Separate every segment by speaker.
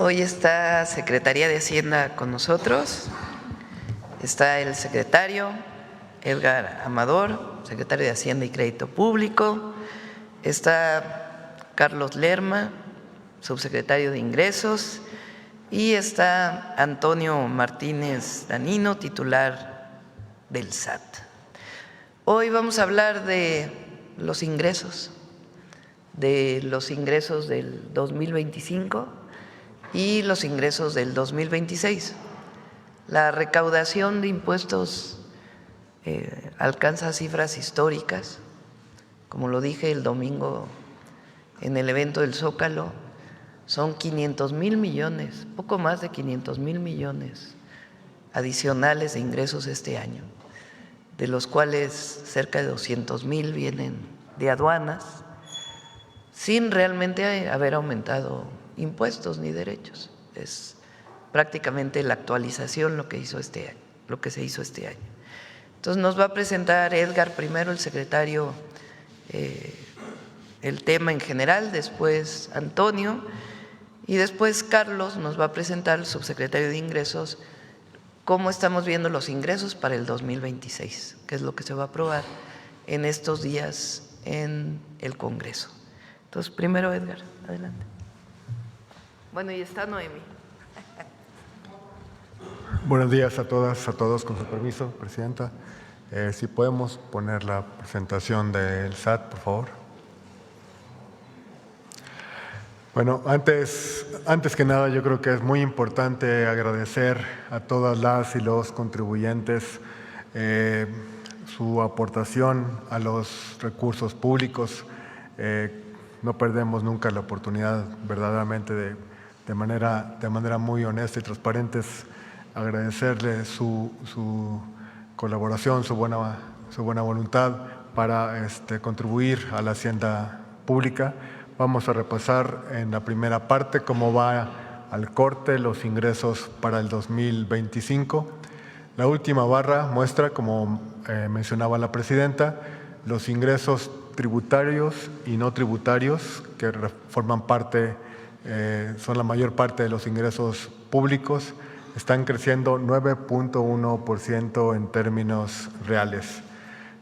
Speaker 1: Hoy está Secretaría de Hacienda con nosotros. Está el secretario Edgar Amador, secretario de Hacienda y Crédito Público. Está Carlos Lerma, subsecretario de Ingresos. Y está Antonio Martínez Danino, titular del SAT. Hoy vamos a hablar de los ingresos del 2025 y los ingresos del 2026. La recaudación de impuestos alcanza cifras históricas. Como lo dije el domingo en el evento del Zócalo, son 500,000 millones, poco más de 500,000 millones adicionales de ingresos este año, de los cuales cerca de 200,000 vienen de aduanas, sin realmente haber aumentado impuestos ni derechos. Es prácticamente la actualización lo que se hizo este año. Entonces nos va a presentar Edgar primero, el secretario, el tema en general, después Antonio, y después Carlos nos va a presentar, el subsecretario de Ingresos, cómo estamos viendo los ingresos para el 2026, que es lo que se va a aprobar en estos días en el Congreso. Entonces, primero Edgar, adelante. Bueno, y está Noemi.
Speaker 2: Buenos días a todas, a todos, con su permiso, Presidenta. Si podemos poner la presentación del SAT, por favor. Bueno, antes que nada, yo creo que es muy importante agradecer a todas las y los contribuyentes su aportación a los recursos públicos. No perdemos nunca la oportunidad, verdaderamente, de manera muy honesta y transparente, agradecerle su colaboración, su buena voluntad para contribuir a la hacienda pública. Vamos a repasar en la primera parte cómo va al corte los ingresos para el 2025. La última barra muestra, como mencionaba la Presidenta, los ingresos tributarios y no tributarios que forman parte, son la mayor parte de los ingresos públicos, están creciendo 9.1% en términos reales.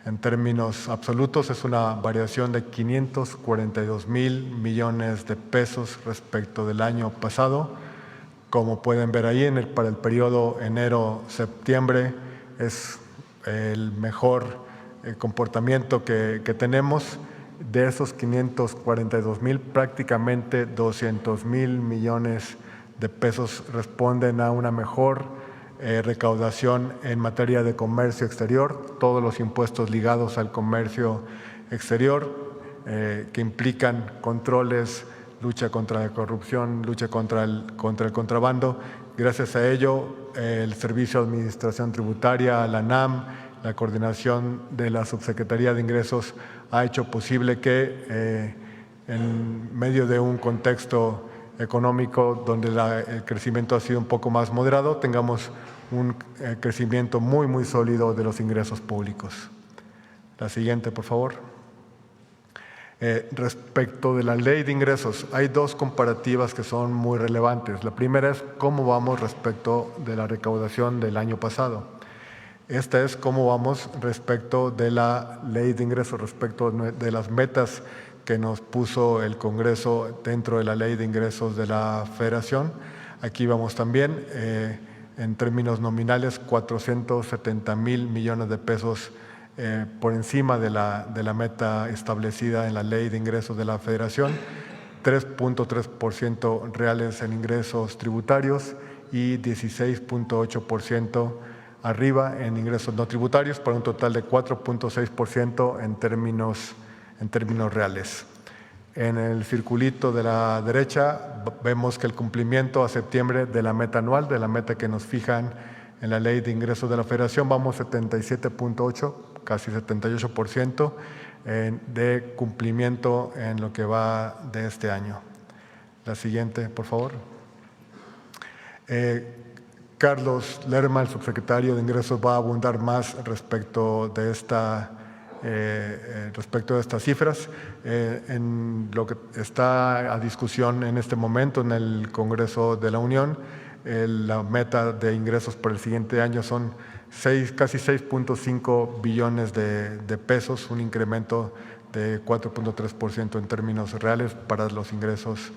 Speaker 2: En términos absolutos es una variación de 542,000 millones de pesos respecto del año pasado. Como pueden ver ahí, para el periodo enero-septiembre es el mejor comportamiento que tenemos. De esos 542,000, prácticamente 200,000 millones de pesos responden a una mejor recaudación en materia de comercio exterior, todos los impuestos ligados al comercio exterior que implican controles, lucha contra la corrupción, lucha contra el contrabando. Gracias a ello, el Servicio de Administración Tributaria, la ANAM, la coordinación de la Subsecretaría de Ingresos ha hecho posible que en medio de un contexto económico donde el crecimiento ha sido un poco más moderado, tengamos un crecimiento muy sólido de los ingresos públicos. La siguiente, por favor. Respecto de la ley de ingresos, hay dos comparativas que son muy relevantes. La primera es cómo vamos respecto de la recaudación del año pasado. Esta es cómo vamos respecto de la ley de ingresos, respecto de las metas que nos puso el Congreso dentro de la ley de ingresos de la Federación. Aquí vamos también, en términos nominales, 470,000 millones de pesos por encima de la meta establecida en la ley de ingresos de la Federación, 3.3% reales en ingresos tributarios y 16.8% arriba en ingresos no tributarios, para un total de 4.6% en términos reales. En el circulito de la derecha vemos que el cumplimiento a septiembre de la meta anual, de la meta que nos fijan en la Ley de Ingresos de la Federación, vamos 77.8%, casi 78% de cumplimiento en lo que va de este año. La siguiente, por favor. Carlos Lerma, el subsecretario de Ingresos, va a abundar más respecto de esta respecto a estas cifras. En lo que está a discusión en este momento en el Congreso de la Unión, la meta de ingresos para el siguiente año son casi 6.5 billones de pesos, un incremento de 4.3% en términos reales para los ingresos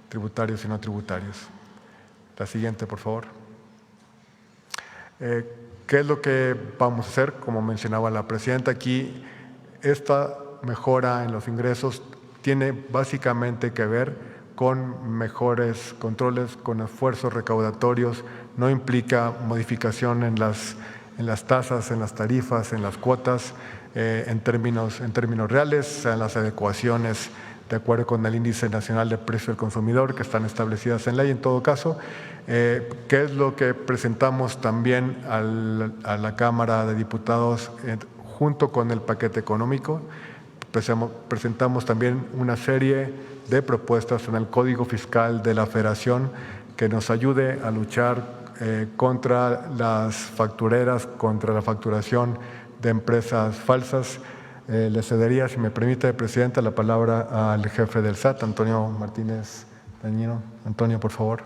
Speaker 2: tributarios y no tributarios. La siguiente, por favor. ¿Qué es lo que vamos a hacer? Como mencionaba la presidenta, aquí esta mejora en los ingresos tiene básicamente que ver con mejores controles, con esfuerzos recaudatorios, no implica modificación en las tasas, en las tarifas, en las cuotas, en términos reales, en las adecuaciones de acuerdo con el Índice Nacional de Precio del Consumidor que están establecidas en ley en todo caso. ¿Qué es lo que presentamos también a la Cámara de Diputados junto con el paquete económico? Presentamos también una serie de propuestas en el Código Fiscal de la Federación que nos ayude a luchar contra las factureras, contra la facturación de empresas falsas. Le cedería, si me permite, Presidenta, la palabra al jefe del SAT, Antonio Martínez Dañino. Antonio, por favor.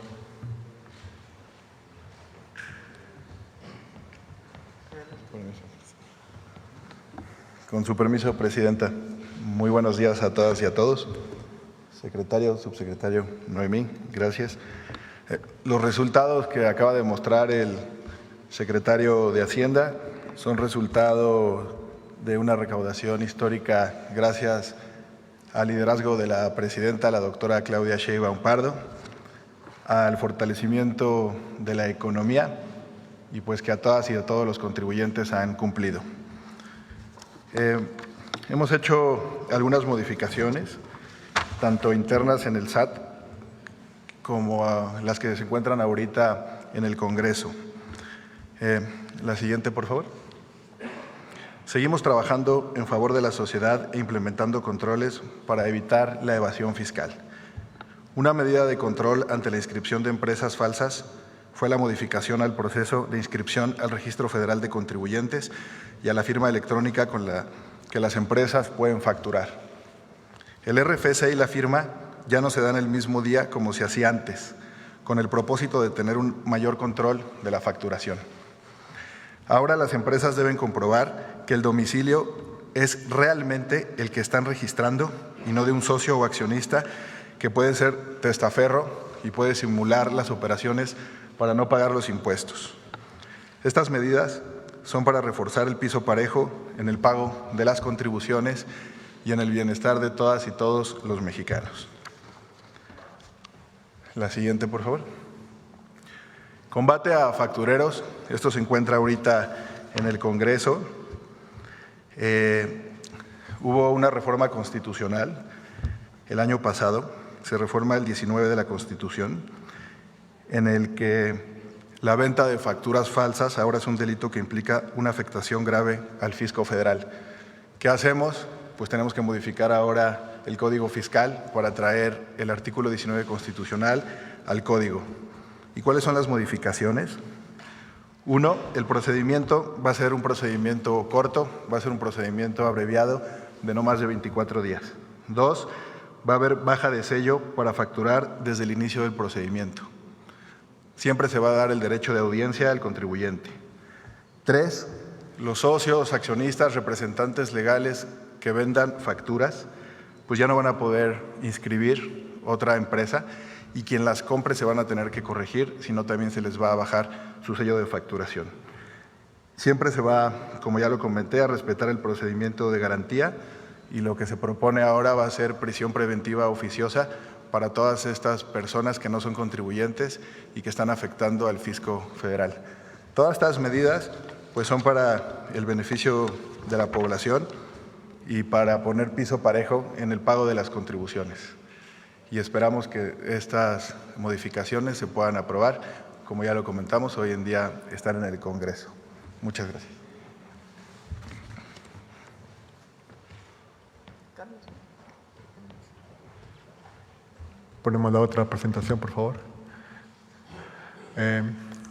Speaker 3: Con su permiso, Presidenta. Muy buenos días a todas y a todos. Secretario, subsecretario Noemí, gracias. Los resultados que acaba de mostrar el secretario de Hacienda son resultado de una recaudación histórica gracias al liderazgo de la presidenta, la doctora Claudia Sheinbaum Pardo, al fortalecimiento de la economía y pues que a todas y a todos los contribuyentes han cumplido. Hemos hecho algunas modificaciones, tanto internas en el SAT como las que se encuentran ahorita en el Congreso. La siguiente, por favor. Seguimos trabajando en favor de la sociedad e implementando controles para evitar la evasión fiscal. Una medida de control ante la inscripción de empresas falsas fue la modificación al proceso de inscripción al Registro Federal de Contribuyentes y a la firma electrónica con la que las empresas pueden facturar. El RFC y la firma ya no se dan el mismo día como se hacía antes, con el propósito de tener un mayor control de la facturación. Ahora las empresas deben comprobar que el domicilio es realmente el que están registrando y no de un socio o accionista que puede ser testaferro y puede simular las operaciones para no pagar los impuestos. Estas medidas son para reforzar el piso parejo en el pago de las contribuciones y en el bienestar de todas y todos los mexicanos. La siguiente, por favor. Combate a factureros. Esto se encuentra ahorita en el Congreso. Hubo una reforma constitucional el año pasado, se reforma el 19 de la Constitución, en el que la venta de facturas falsas ahora es un delito que implica una afectación grave al fisco federal. ¿Qué hacemos? Pues tenemos que modificar ahora el Código Fiscal para traer el artículo 19 constitucional al Código. ¿Y cuáles son las modificaciones? Uno, el procedimiento va a ser un procedimiento corto, va a ser un procedimiento abreviado de no más de 24 días. Dos, va a haber baja de sello para facturar desde el inicio del procedimiento. Siempre se va a dar el derecho de audiencia al contribuyente. Tres, los socios, accionistas, representantes legales que vendan facturas, pues ya no van a poder inscribir otra empresa y quien las compre se van a tener que corregir, sino también se les va a bajar su sello de facturación. Siempre se va, como ya lo comenté, a respetar el procedimiento de garantía y lo que se propone ahora va a ser prisión preventiva oficiosa para todas estas personas que no son contribuyentes y que están afectando al fisco federal. Todas estas medidas pues son para el beneficio de la población y para poner piso parejo en el pago de las contribuciones. Y esperamos que estas modificaciones se puedan aprobar. Como ya lo comentamos, hoy en día están en el Congreso. Muchas gracias.
Speaker 2: Ponemos la otra presentación, por favor.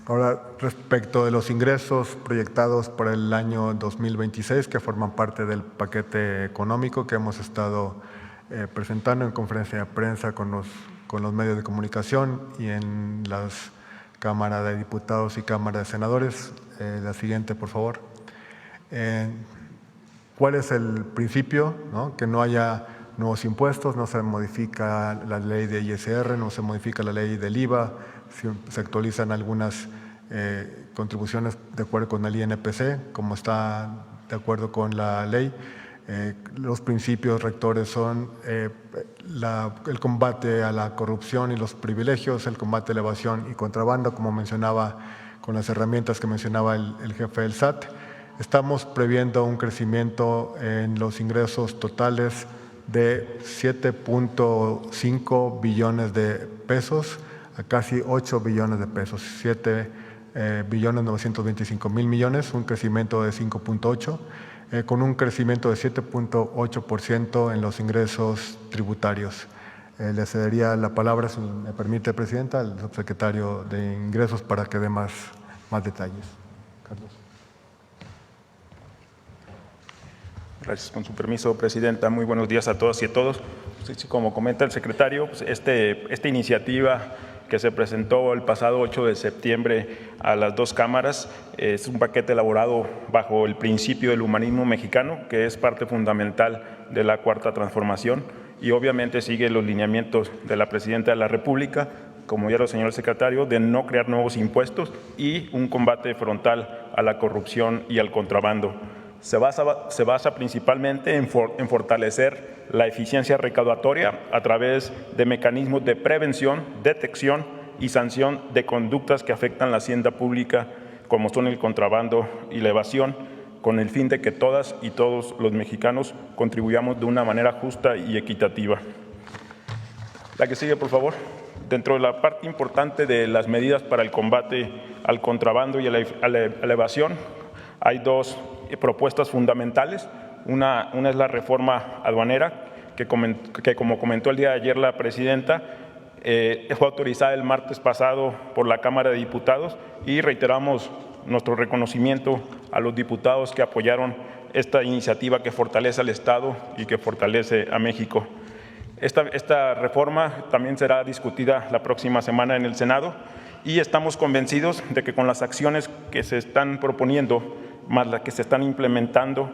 Speaker 2: Ahora, respecto de los ingresos proyectados para el año 2026, que forman parte del paquete económico que hemos estado presentando en conferencia de prensa con los medios de comunicación y en las Cámara de Diputados y Cámara de Senadores. La siguiente, por favor. ¿Cuál es el principio? ¿No? Que no haya nuevos impuestos, no se modifica la ley de ISR, no se modifica la ley del IVA, se actualizan algunas contribuciones de acuerdo con el INPC, como está de acuerdo con la ley. Los principios rectores son el combate a la corrupción y los privilegios, el combate a la evasión y contrabando, como mencionaba, con las herramientas que mencionaba el jefe del SAT. Estamos previendo un crecimiento en los ingresos totales de 7.5 billones de pesos a casi 8 billones de pesos, 7.925.000 millones, un crecimiento de 5.8, con un crecimiento de 7.8% en los ingresos tributarios. Le cedería la palabra, si me permite, Presidenta, al subsecretario de Ingresos para que dé más detalles. Carlos.
Speaker 4: Gracias, con su permiso, Presidenta. Muy buenos días a todas y a todos. Como comenta el secretario, pues esta iniciativa que se presentó el pasado 8 de septiembre a las dos cámaras es un paquete elaborado bajo el principio del humanismo mexicano, que es parte fundamental de la Cuarta Transformación, y obviamente sigue los lineamientos de la Presidenta de la República, como ya lo señaló el secretario, de no crear nuevos impuestos y un combate frontal a la corrupción y al contrabando. Se basa principalmente en fortalecer la eficiencia recaudatoria a través de mecanismos de prevención, detección y sanción de conductas que afectan la hacienda pública, como son el contrabando y la evasión, con el fin de que todas y todos los mexicanos contribuyamos de una manera justa y equitativa. La que sigue, por favor. Dentro de la parte importante de las medidas para el combate al contrabando y a la evasión, hay dos propuestas fundamentales. Una es la reforma aduanera, que como comentó el día de ayer la Presidenta, fue autorizada el martes pasado por la Cámara de Diputados, y reiteramos nuestro reconocimiento a los diputados que apoyaron esta iniciativa que fortalece al Estado y que fortalece a México. Esta reforma también será discutida la próxima semana en el Senado, y estamos convencidos de que con las acciones que se están proponiendo más las que se están implementando,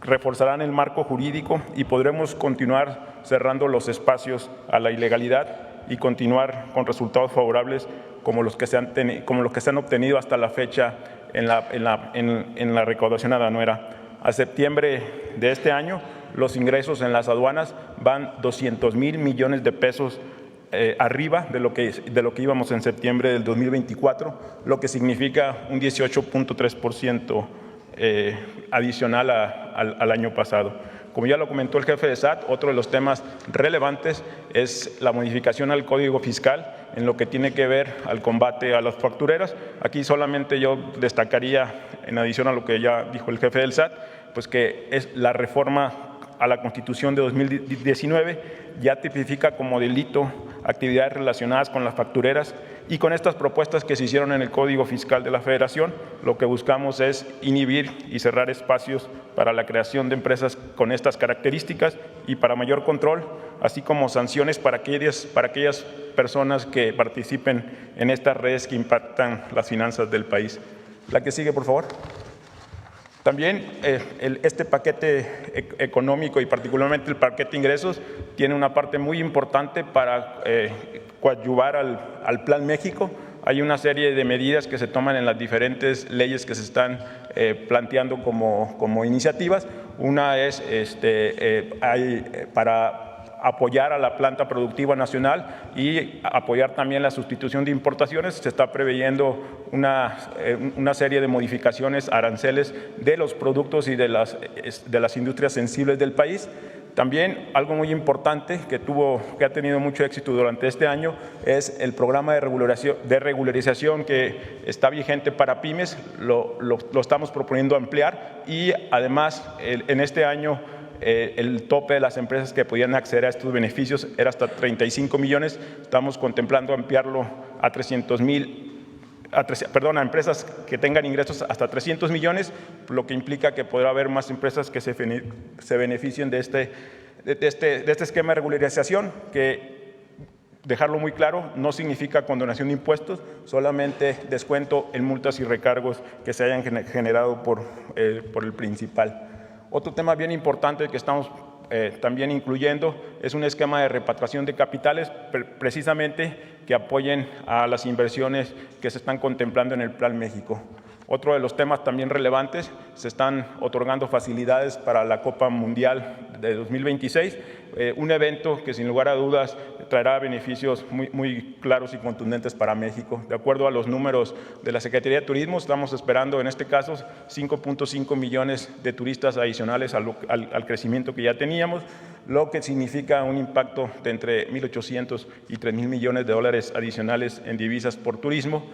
Speaker 4: reforzarán el marco jurídico y podremos continuar cerrando los espacios a la ilegalidad y continuar con resultados favorables como los que se han obtenido hasta la fecha en la recaudación aduanera. A septiembre de este año, los ingresos en las aduanas van 200,000 millones de pesos arriba de lo que íbamos en septiembre del 2024, lo que significa un 18.3% adicional al año pasado. Como ya lo comentó el jefe de SAT, otro de los temas relevantes es la modificación al Código Fiscal en lo que tiene que ver al combate a las factureras. Aquí solamente yo destacaría, en adición a lo que ya dijo el jefe del SAT, pues que es la reforma a la Constitución de 2019, ya tipifica como delito actividades relacionadas con las factureras, y con estas propuestas que se hicieron en el Código Fiscal de la Federación, lo que buscamos es inhibir y cerrar espacios para la creación de empresas con estas características y para mayor control, así como sanciones para aquellas personas que participen en estas redes que impactan las finanzas del país. La que sigue, por favor. También este paquete económico y particularmente el paquete de ingresos tiene una parte muy importante para coadyuvar al Plan México. Hay una serie de medidas que se toman en las diferentes leyes que se están planteando como iniciativas. Una es para apoyar a la planta productiva nacional y apoyar también la sustitución de importaciones. Se está preveyendo una serie de modificaciones aranceles de los productos y de las industrias sensibles del país. También algo muy importante que ha tenido mucho éxito durante este año es el programa de regularización que está vigente para pymes. Lo estamos proponiendo ampliar, y además en este año el tope de las empresas que podían acceder a estos beneficios era hasta 35 millones. Estamos contemplando ampliarlo a 300,000 a empresas que tengan ingresos hasta 300 millones, lo que implica que podrá haber más empresas que se beneficien de este esquema de regularización, que, dejarlo muy claro, no significa condonación de impuestos, solamente descuento en multas y recargos que se hayan generado por el principal. Otro tema bien importante que estamos también incluyendo es un esquema de repatriación de capitales, precisamente que apoyen a las inversiones que se están contemplando en el Plan México. Otro de los temas también relevantes, se están otorgando facilidades para la Copa Mundial de 2026, un evento que sin lugar a dudas traerá beneficios muy claros y contundentes para México. De acuerdo a los números de la Secretaría de Turismo, estamos esperando en este caso 5.5 millones de turistas adicionales al crecimiento que ya teníamos, lo que significa un impacto de entre 1.800 y 3.000 millones de dólares adicionales en divisas por turismo,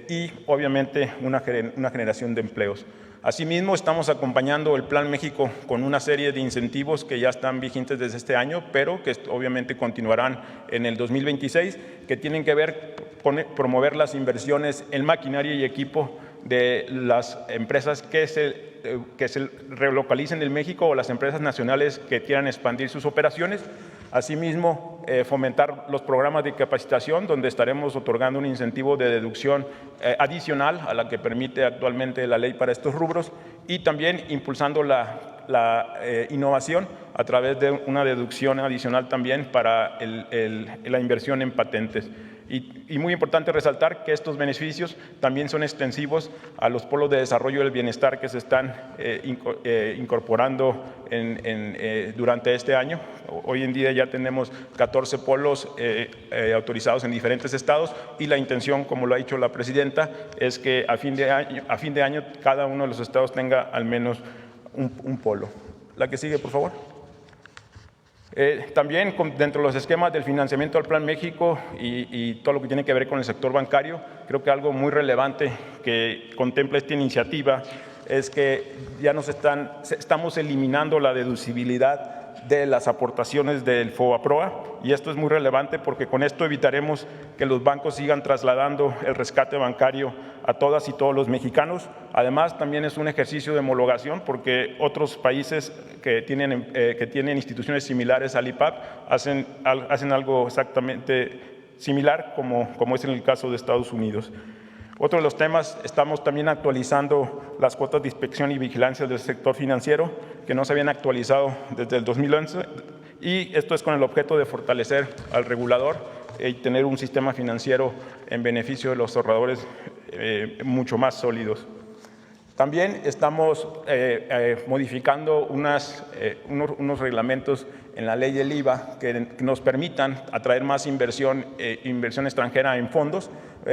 Speaker 4: y obviamente una generación de empleos. Asimismo, estamos acompañando el Plan México con una serie de incentivos que ya están vigentes desde este año, pero que obviamente continuarán en el 2026, que tienen que ver con promover las inversiones en maquinaria y equipo de las empresas que se relocalicen en México o las empresas nacionales que quieran expandir sus operaciones. Asimismo, fomentar los programas de capacitación, donde estaremos otorgando un incentivo de deducción adicional a la que permite actualmente la ley para estos rubros, y también impulsando la innovación a través de una deducción adicional también para la inversión en patentes. Y muy importante resaltar que estos beneficios también son extensivos a los polos de desarrollo del bienestar que se están incorporando durante este año. Hoy en día ya tenemos 14 polos autorizados en diferentes estados, y la intención, como lo ha dicho la presidenta, es que a fin de año cada uno de los estados tenga al menos un polo. La que sigue, por favor. También dentro de los esquemas del financiamiento del Plan México y todo lo que tiene que ver con el sector bancario, creo que algo muy relevante que contempla esta iniciativa es que ya estamos eliminando la deducibilidad de las aportaciones del FOBAPROA, y esto es muy relevante porque con esto evitaremos que los bancos sigan trasladando el rescate bancario a todas y todos los mexicanos. Además, también es un ejercicio de homologación porque otros países que tienen instituciones similares al IPAP hacen algo exactamente similar, como es en el caso de Estados Unidos. Otro de los temas, estamos también actualizando las cuotas de inspección y vigilancia del sector financiero, que no se habían actualizado desde el 2011, y esto es con el objeto de fortalecer al regulador y tener un sistema financiero en beneficio de los ahorradores mucho más sólidos. También estamos modificando unos reglamentos en la ley del IVA que nos permitan atraer más inversión extranjera en fondos.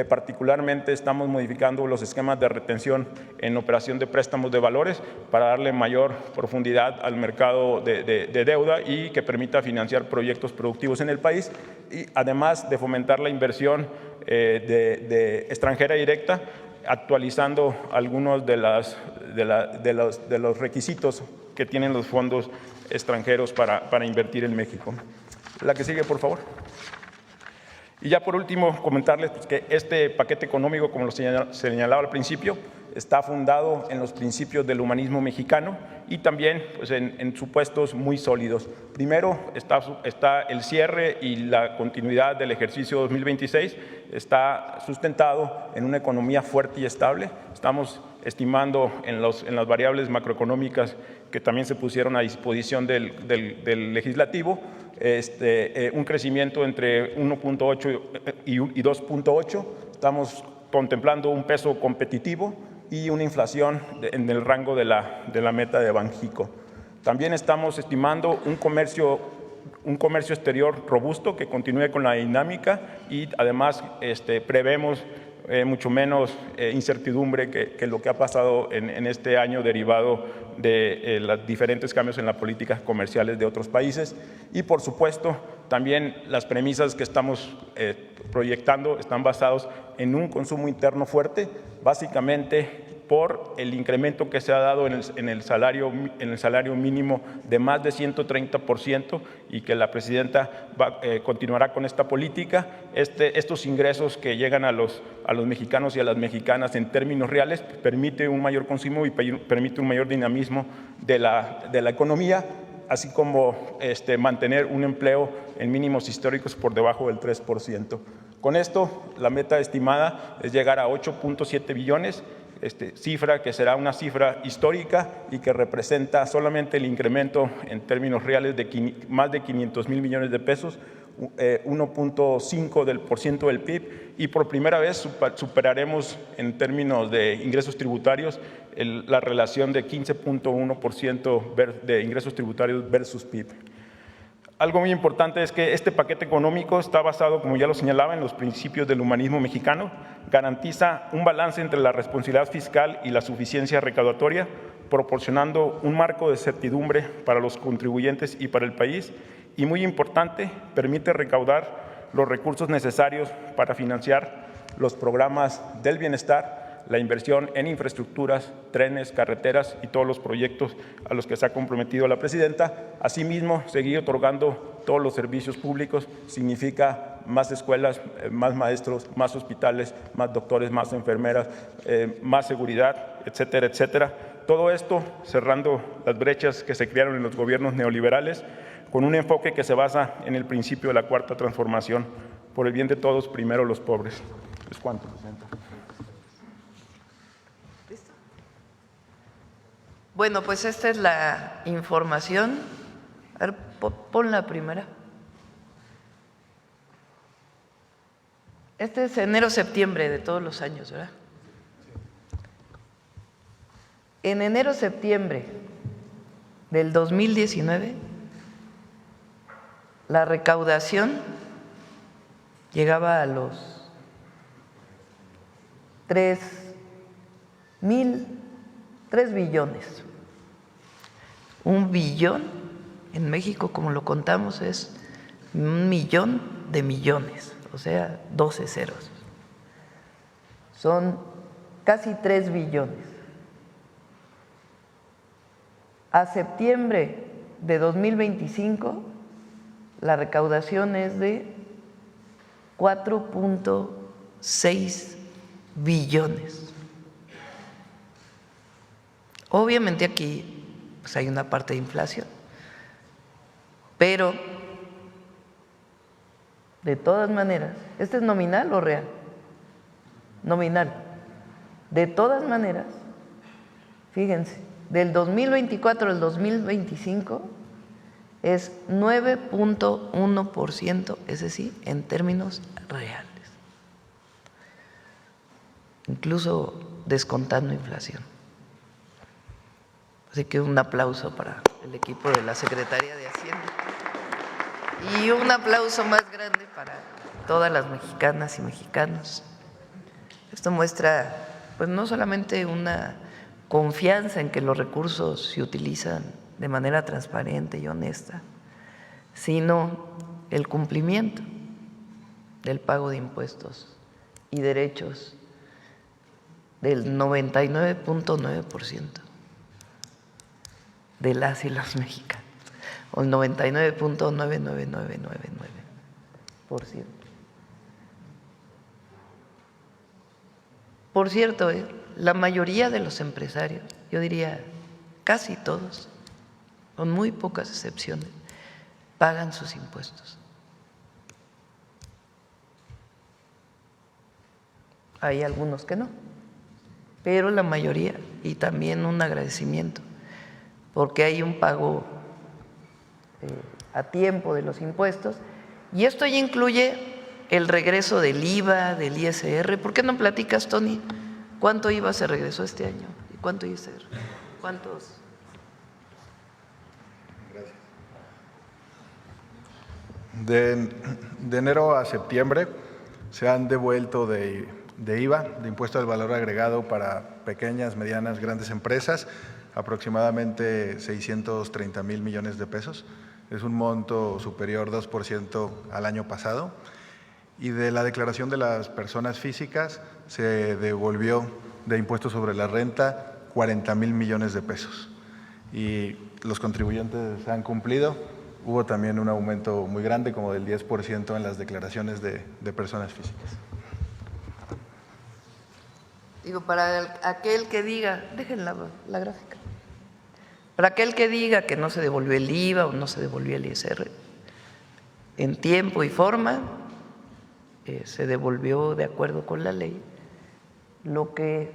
Speaker 4: Particularmente estamos modificando los esquemas de retención en operación de préstamos de valores para darle mayor profundidad al mercado de deuda y que permita financiar proyectos productivos en el país, y además de fomentar la inversión de extranjera directa, actualizando algunos de los requisitos que tienen los fondos extranjeros para invertir en México. La que sigue, por favor. Y ya por último, comentarles que este paquete económico, como lo señalaba al principio, está fundado en los principios del humanismo mexicano y también en supuestos muy sólidos. Primero está el cierre y la continuidad del ejercicio 2026, está sustentado en una economía fuerte y estable. Estamos estimando en las variables macroeconómicas que también se pusieron a disposición del legislativo, un crecimiento entre 1.8 y 2.8. Estamos contemplando un peso competitivo y una inflación en el rango de la meta de Banjico. También estamos estimando un comercio exterior robusto que continúe con la dinámica, y además prevemos mucho menos incertidumbre que lo que ha pasado en este año derivado de los diferentes cambios en las políticas comerciales de otros países. Y por supuesto, también las premisas que estamos proyectando están basados en un consumo interno fuerte, básicamente por el incremento que se ha dado en el salario mínimo de más de 130%, y que la presidenta continuará con esta política. Estos ingresos que llegan a los mexicanos y a las mexicanas en términos reales permite un mayor consumo y permite un mayor dinamismo de la economía, así como mantener un empleo en mínimos históricos por debajo del 3%. Con esto, la meta estimada es llegar a 8.7 billones, cifra que será una cifra histórica y que representa solamente el incremento en términos reales de más de 500,000 millones de pesos, 1.5% del PIB, y por primera vez superaremos en términos de ingresos tributarios la relación de 15.1% de ingresos tributarios versus PIB. Algo muy importante es que este paquete económico está basado, como ya lo señalaba, en los principios del humanismo mexicano, garantiza un balance entre la responsabilidad fiscal y la suficiencia recaudatoria, proporcionando un marco de certidumbre para los contribuyentes y para el país, y muy importante, permite recaudar los recursos necesarios para financiar los programas del bienestar, la inversión en infraestructuras, trenes, carreteras y todos los proyectos a los que se ha comprometido la presidenta. Asimismo, seguir otorgando todos los servicios públicos significa más escuelas, más maestros, más hospitales, más doctores, más enfermeras, más seguridad, etcétera, etcétera. Todo esto cerrando las brechas que se crearon en los gobiernos neoliberales, con un enfoque que se basa en el principio de la cuarta transformación: por el bien de todos, primero los pobres. ¿Es cuánto, presidenta?
Speaker 1: Bueno, pues esta es la información. A ver, pon la primera. Este es enero-septiembre de todos los años, ¿verdad? En enero-septiembre del 2019, la recaudación llegaba a los 3 billones. 1 billón en México, como lo contamos, es 1.000.000 de millones, o sea, 12 ceros. Son casi 3 billones. A septiembre de 2025, la recaudación es de 4.6 billones. Obviamente aquí pues hay una parte de inflación, pero de todas maneras, ¿este es nominal o real? Nominal. De todas maneras, fíjense, del 2024 al 2025 es 9.1%, es decir, en términos reales, incluso descontando inflación. Así que un aplauso para el equipo de la Secretaría de Hacienda y un aplauso más grande para todas las mexicanas y mexicanos. Esto muestra, pues, no solamente una confianza en que los recursos se utilizan de manera transparente y honesta, sino el cumplimiento del pago de impuestos y derechos del 99.9% de las y los mexicanos, o el 99.99999%. Por cierto, la mayoría de los empresarios, yo diría casi todos, con muy pocas excepciones, pagan sus impuestos. Hay algunos que no, pero la mayoría, y también un agradecimiento, porque hay un pago a tiempo de los impuestos, y esto ya incluye el regreso del IVA, del ISR. ¿Por qué no platicas, Tony? ¿Cuánto IVA se regresó este año? ¿Y cuánto ISR? ¿Cuántos?
Speaker 3: Gracias. De enero a septiembre se han devuelto de IVA, de impuesto al valor agregado para pequeñas, medianas, grandes empresas, aproximadamente 630,000 millones de pesos. Es un monto superior 2% al año pasado. Y de la declaración de las personas físicas se devolvió de impuestos sobre la renta 40,000 millones de pesos. Y los contribuyentes han cumplido. Hubo también un aumento muy grande, como del 10% en las declaraciones de personas físicas.
Speaker 1: Digo, para aquel que diga, dejen la gráfica, para aquel que diga que no se devolvió el IVA o no se devolvió el ISR, en tiempo y forma se devolvió de acuerdo con la ley, lo que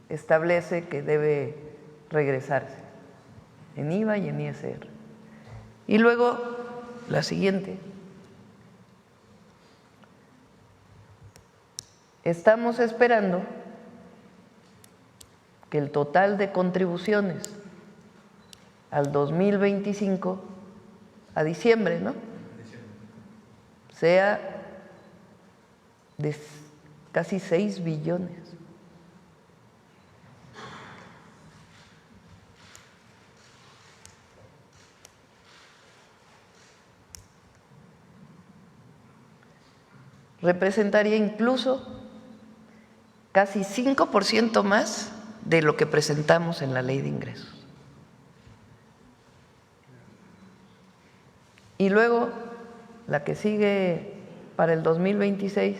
Speaker 1: establece que debe regresarse en IVA y en ISR. Y luego, la siguiente. Estamos esperando que el total de contribuciones al 2025, a diciembre, ¿no?, sea de casi 6 billones. Representaría incluso casi 5% más de lo que presentamos en la Ley de Ingresos. Y luego, la que sigue para el 2026,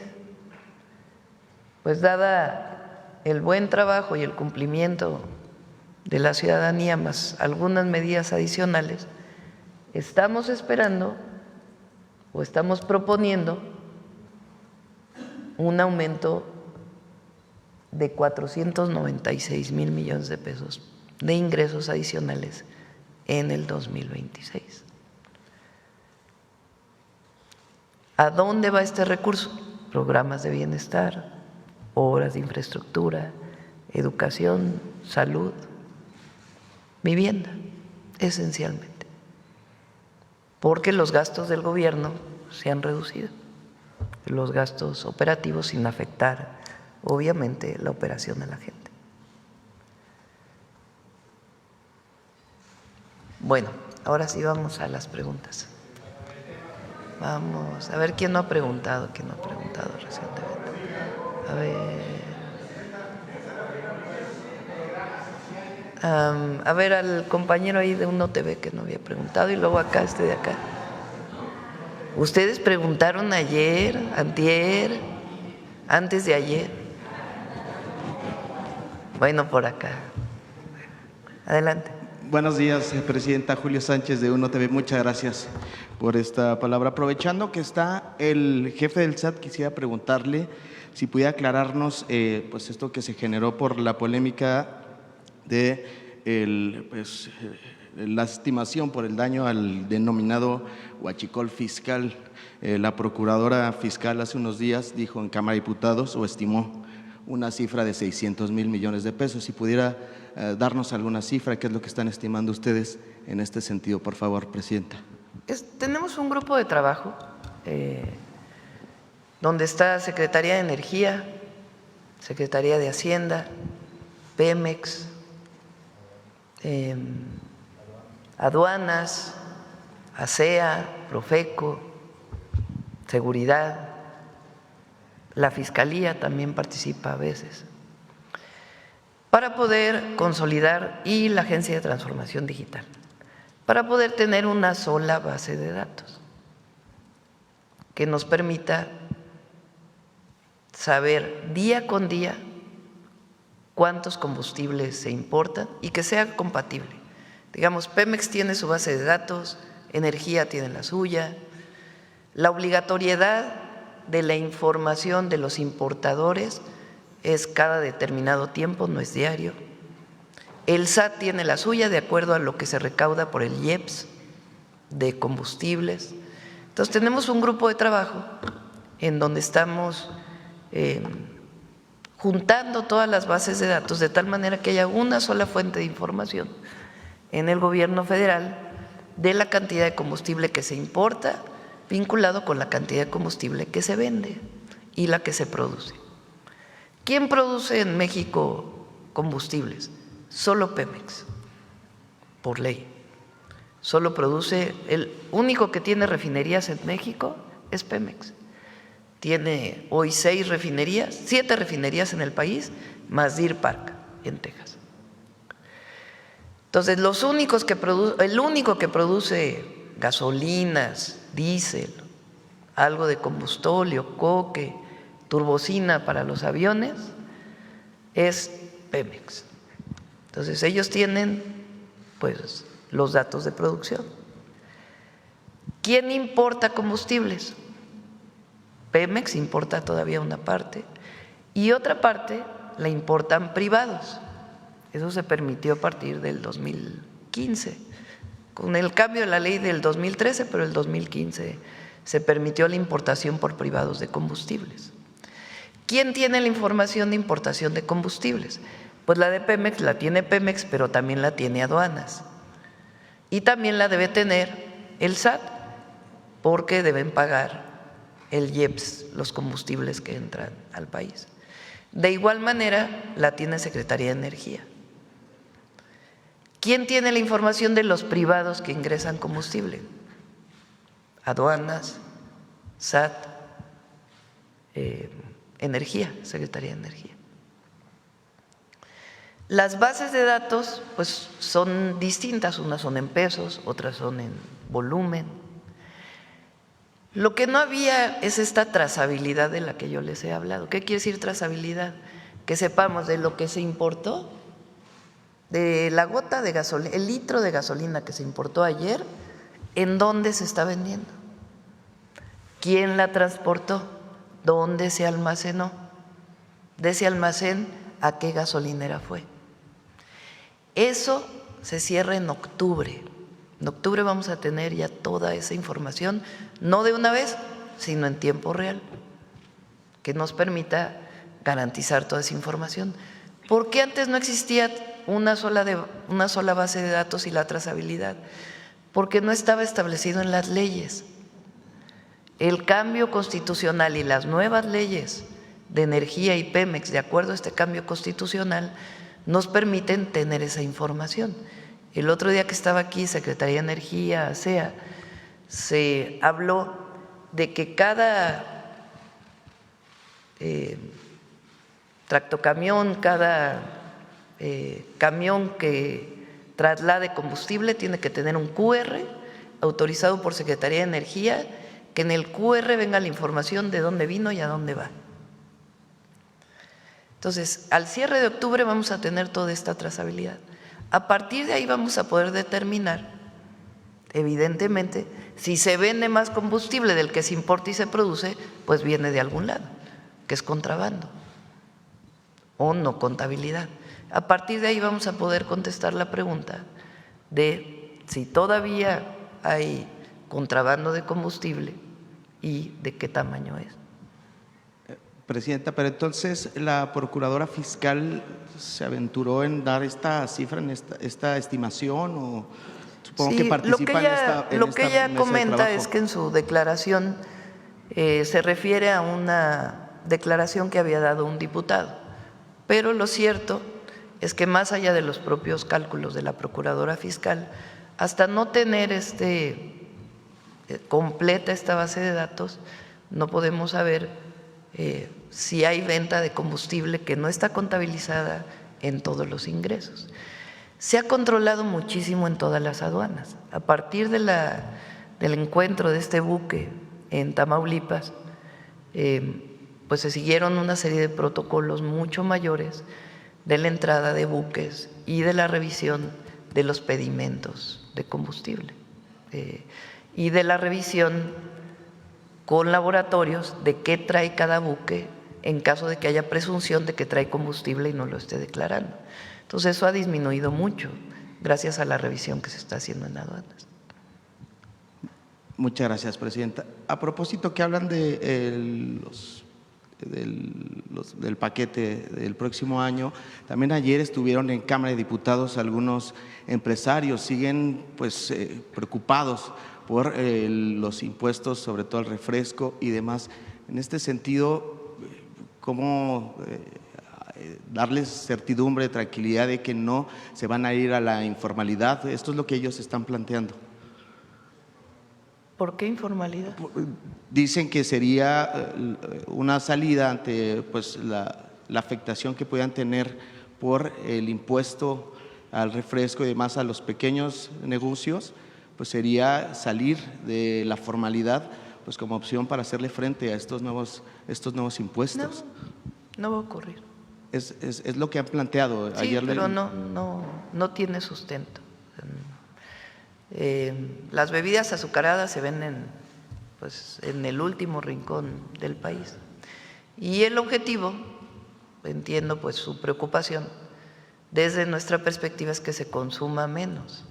Speaker 1: pues dada el buen trabajo y el cumplimiento de la ciudadanía, más algunas medidas adicionales, estamos esperando o estamos proponiendo un aumento de 496,000 millones de pesos de ingresos adicionales en el 2026. ¿A dónde va este recurso? Programas de bienestar, obras de infraestructura, educación, salud, vivienda, esencialmente, porque los gastos del gobierno se han reducido, los gastos operativos, sin afectar obviamente la operación de la gente. Bueno, ahora sí vamos a las preguntas. Vamos a ver quién no ha preguntado recientemente. A ver al compañero ahí de Uno TV que no había preguntado, y luego acá, de acá. Ustedes preguntaron ayer, antier, antes de ayer. Bueno, por acá. Adelante.
Speaker 5: Buenos días, Presidenta. Julio Sánchez de Uno TV. Muchas gracias por esta palabra. Aprovechando que está el jefe del SAT, quisiera preguntarle si pudiera aclararnos pues esto que se generó por la polémica de la estimación por el daño al denominado huachicol fiscal. La procuradora fiscal hace unos días dijo en Cámara de Diputados o estimó una cifra de 600,000 millones de pesos. Si pudiera darnos alguna cifra, ¿qué es lo que están estimando ustedes en este sentido, por favor, Presidenta?
Speaker 1: Tenemos un grupo de trabajo donde está Secretaría de Energía, Secretaría de Hacienda, Pemex, aduanas, ASEA, Profeco, Seguridad, la Fiscalía también participa a veces, para poder consolidar, y la Agencia de Transformación Digital, para poder tener una sola base de datos que nos permita saber día con día cuántos combustibles se importan y que sea compatible. Digamos, Pemex tiene su base de datos, Energía tiene la suya, la obligatoriedad de la información de los importadores es cada determinado tiempo, no es diario. El SAT tiene la suya de acuerdo a lo que se recauda por el IEPS de combustibles. Entonces tenemos un grupo de trabajo en donde estamos juntando todas las bases de datos de tal manera que haya una sola fuente de información en el gobierno federal de la cantidad de combustible que se importa vinculado con la cantidad de combustible que se vende y la que se produce. ¿Quién produce en México combustibles? Solo Pemex, por ley. Solo produce, el único que tiene refinerías en México es Pemex. tiene hoy 7 refinerías en el país, más Deer Park en Texas. Entonces, el único que produce gasolinas, diésel, algo de combustóleo, coque, turbocina para los aviones, es Pemex. Entonces, ellos tienen pues los datos de producción. ¿Quién importa combustibles? Pemex importa todavía una parte y otra parte la importan privados. Eso se permitió a partir del 2015, con el cambio de la ley del 2013, pero el 2015 se permitió la importación por privados de combustibles. ¿Quién tiene la información de importación de combustibles? Pues la de Pemex la tiene Pemex, pero también la tiene Aduanas. Y también la debe tener el SAT, porque deben pagar el IEPS, los combustibles que entran al país. De igual manera, la tiene Secretaría de Energía. ¿Quién tiene la información de los privados que ingresan combustible? Aduanas, SAT, Energía, Secretaría de Energía. Las bases de datos pues son distintas, unas son en pesos, otras son en volumen. Lo que no había es esta trazabilidad de la que yo les he hablado. ¿Qué quiere decir trazabilidad? Que sepamos de lo que se importó, de la gota de gasolina, el litro de gasolina que se importó ayer, en dónde se está vendiendo, quién la transportó, dónde se almacenó, de ese almacén a qué gasolinera fue. Eso se cierra en octubre. En octubre vamos a tener ya toda esa información, no de una vez, sino en tiempo real, que nos permita garantizar toda esa información. ¿Por qué antes no existía una sola base de datos y la trazabilidad? Porque no estaba establecido en las leyes. El cambio constitucional y las nuevas leyes de energía y Pemex, de acuerdo a este cambio constitucional, nos permiten tener esa información. El otro día que estaba aquí, Secretaría de Energía, ASEA, se habló de que cada tractocamión, cada camión que traslade combustible tiene que tener un QR autorizado por Secretaría de Energía, que en el QR venga la información de dónde vino y a dónde va. Entonces, al cierre de octubre vamos a tener toda esta trazabilidad. A partir de ahí vamos a poder determinar, evidentemente, si se vende más combustible del que se importa y se produce, pues viene de algún lado, que es contrabando o no contabilidad. A partir de ahí vamos a poder contestar la pregunta de si todavía hay contrabando de combustible y de qué tamaño es.
Speaker 5: Presidenta, pero entonces la Procuradora Fiscal se aventuró en dar esta cifra, en esta estimación, o supongo
Speaker 1: sí,
Speaker 5: que participa
Speaker 1: lo que ella comenta es que en su declaración se refiere a una declaración que había dado un diputado, pero lo cierto es que más allá de los propios cálculos de la Procuradora Fiscal, hasta no tener completa esta base de datos, no podemos saber si hay venta de combustible que no está contabilizada en todos los ingresos. Se ha controlado muchísimo en todas las aduanas. A partir del encuentro de este buque en Tamaulipas, pues se siguieron una serie de protocolos mucho mayores de la entrada de buques y de la revisión de los pedimentos de combustible y de la revisión con laboratorios de qué trae cada buque en caso de que haya presunción de que trae combustible y no lo esté declarando. Entonces eso ha disminuido mucho gracias a la revisión que se está haciendo en aduanas.
Speaker 5: Muchas gracias, Presidenta. A propósito que hablan de del paquete del próximo año, también ayer estuvieron en Cámara de Diputados algunos empresarios, siguen pues preocupados por los impuestos, sobre todo el refresco y demás. En este sentido, ¿cómo darles certidumbre, tranquilidad de que no se van a ir a la informalidad? Esto es lo que ellos están planteando.
Speaker 1: ¿Por qué informalidad?
Speaker 5: Dicen que sería una salida ante pues, la afectación que puedan tener por el impuesto al refresco y demás a los pequeños negocios, pues sería salir de la formalidad pues como opción para hacerle frente a estos nuevos impuestos.
Speaker 1: No va a ocurrir.
Speaker 5: Es lo que han planteado.
Speaker 1: Sí,
Speaker 5: Ayer
Speaker 1: pero no tiene sustento. Las bebidas azucaradas se venden pues, en el último rincón del país. Y el objetivo, entiendo pues su preocupación, desde nuestra perspectiva es que se consuma menos.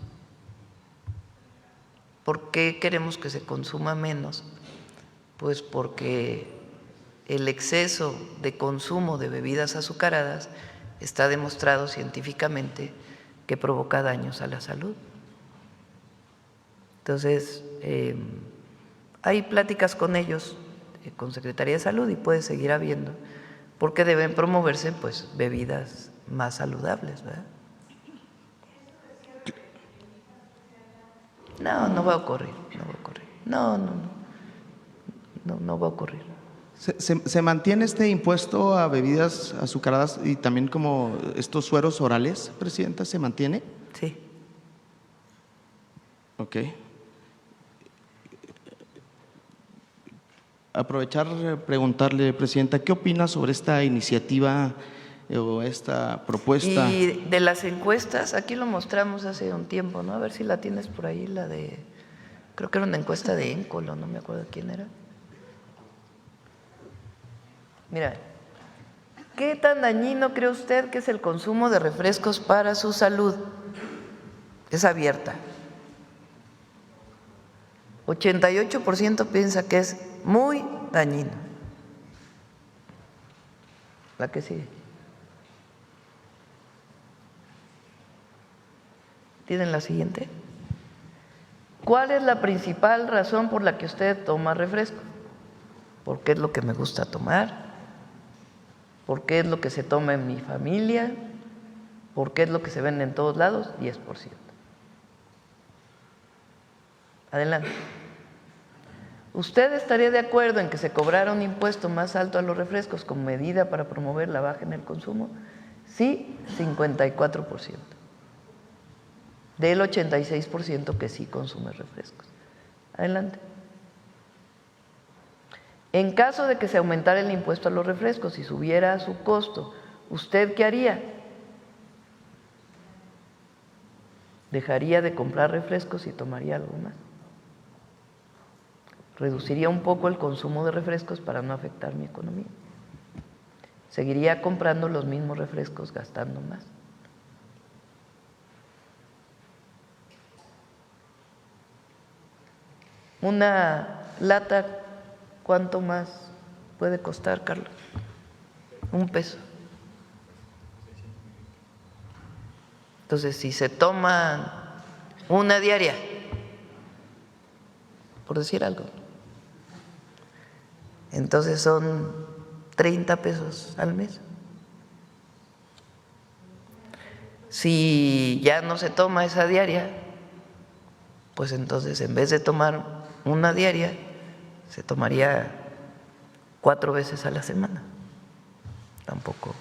Speaker 1: ¿Por qué queremos que se consuma menos? Pues porque el exceso de consumo de bebidas azucaradas está demostrado científicamente que provoca daños a la salud. Entonces, hay pláticas con ellos, con Secretaría de Salud, y puede seguir habiendo, porque deben promoverse pues bebidas más saludables, ¿verdad? No va a ocurrir, no va a ocurrir. No va a ocurrir.
Speaker 5: ¿Se mantiene este impuesto a bebidas azucaradas y también como estos sueros orales, Presidenta? ¿Se mantiene?
Speaker 1: Sí.
Speaker 5: Ok. Aprovechar, preguntarle, Presidenta, ¿qué opina sobre esta iniciativa o esta propuesta?
Speaker 1: Y de las encuestas, aquí lo mostramos hace un tiempo, ¿no? A ver si la tienes por ahí, la de, creo que era una encuesta de Éncolo, no me acuerdo quién era. Mira, ¿qué tan dañino cree usted que es el consumo de refrescos para su salud? Es abierta. 88% piensa que es muy dañino. La que sigue. ¿Tienen la siguiente? ¿Cuál es la principal razón por la que usted toma refresco? Porque es lo que me gusta tomar, porque es lo que se toma en mi familia, porque es lo que se vende en todos lados, 10%. Adelante. ¿Usted estaría de acuerdo en que se cobrara un impuesto más alto a los refrescos como medida para promover la baja en el consumo? Sí, 54%. Del 86% que sí consume refrescos. Adelante. En caso de que se aumentara el impuesto a los refrescos y subiera su costo, ¿usted qué haría? ¿Dejaría de comprar refrescos y tomaría algo más? Reduciría un poco el consumo de refrescos para no afectar mi economía. Seguiría comprando los mismos refrescos, gastando más. Una lata, ¿cuánto más puede costar, Carlos? $1. Entonces, si se toma una diaria, por decir algo, entonces son $30 al mes. Si ya no se toma esa diaria, pues entonces en vez de tomar una diaria, se tomaría 4 veces a la semana. Tampoco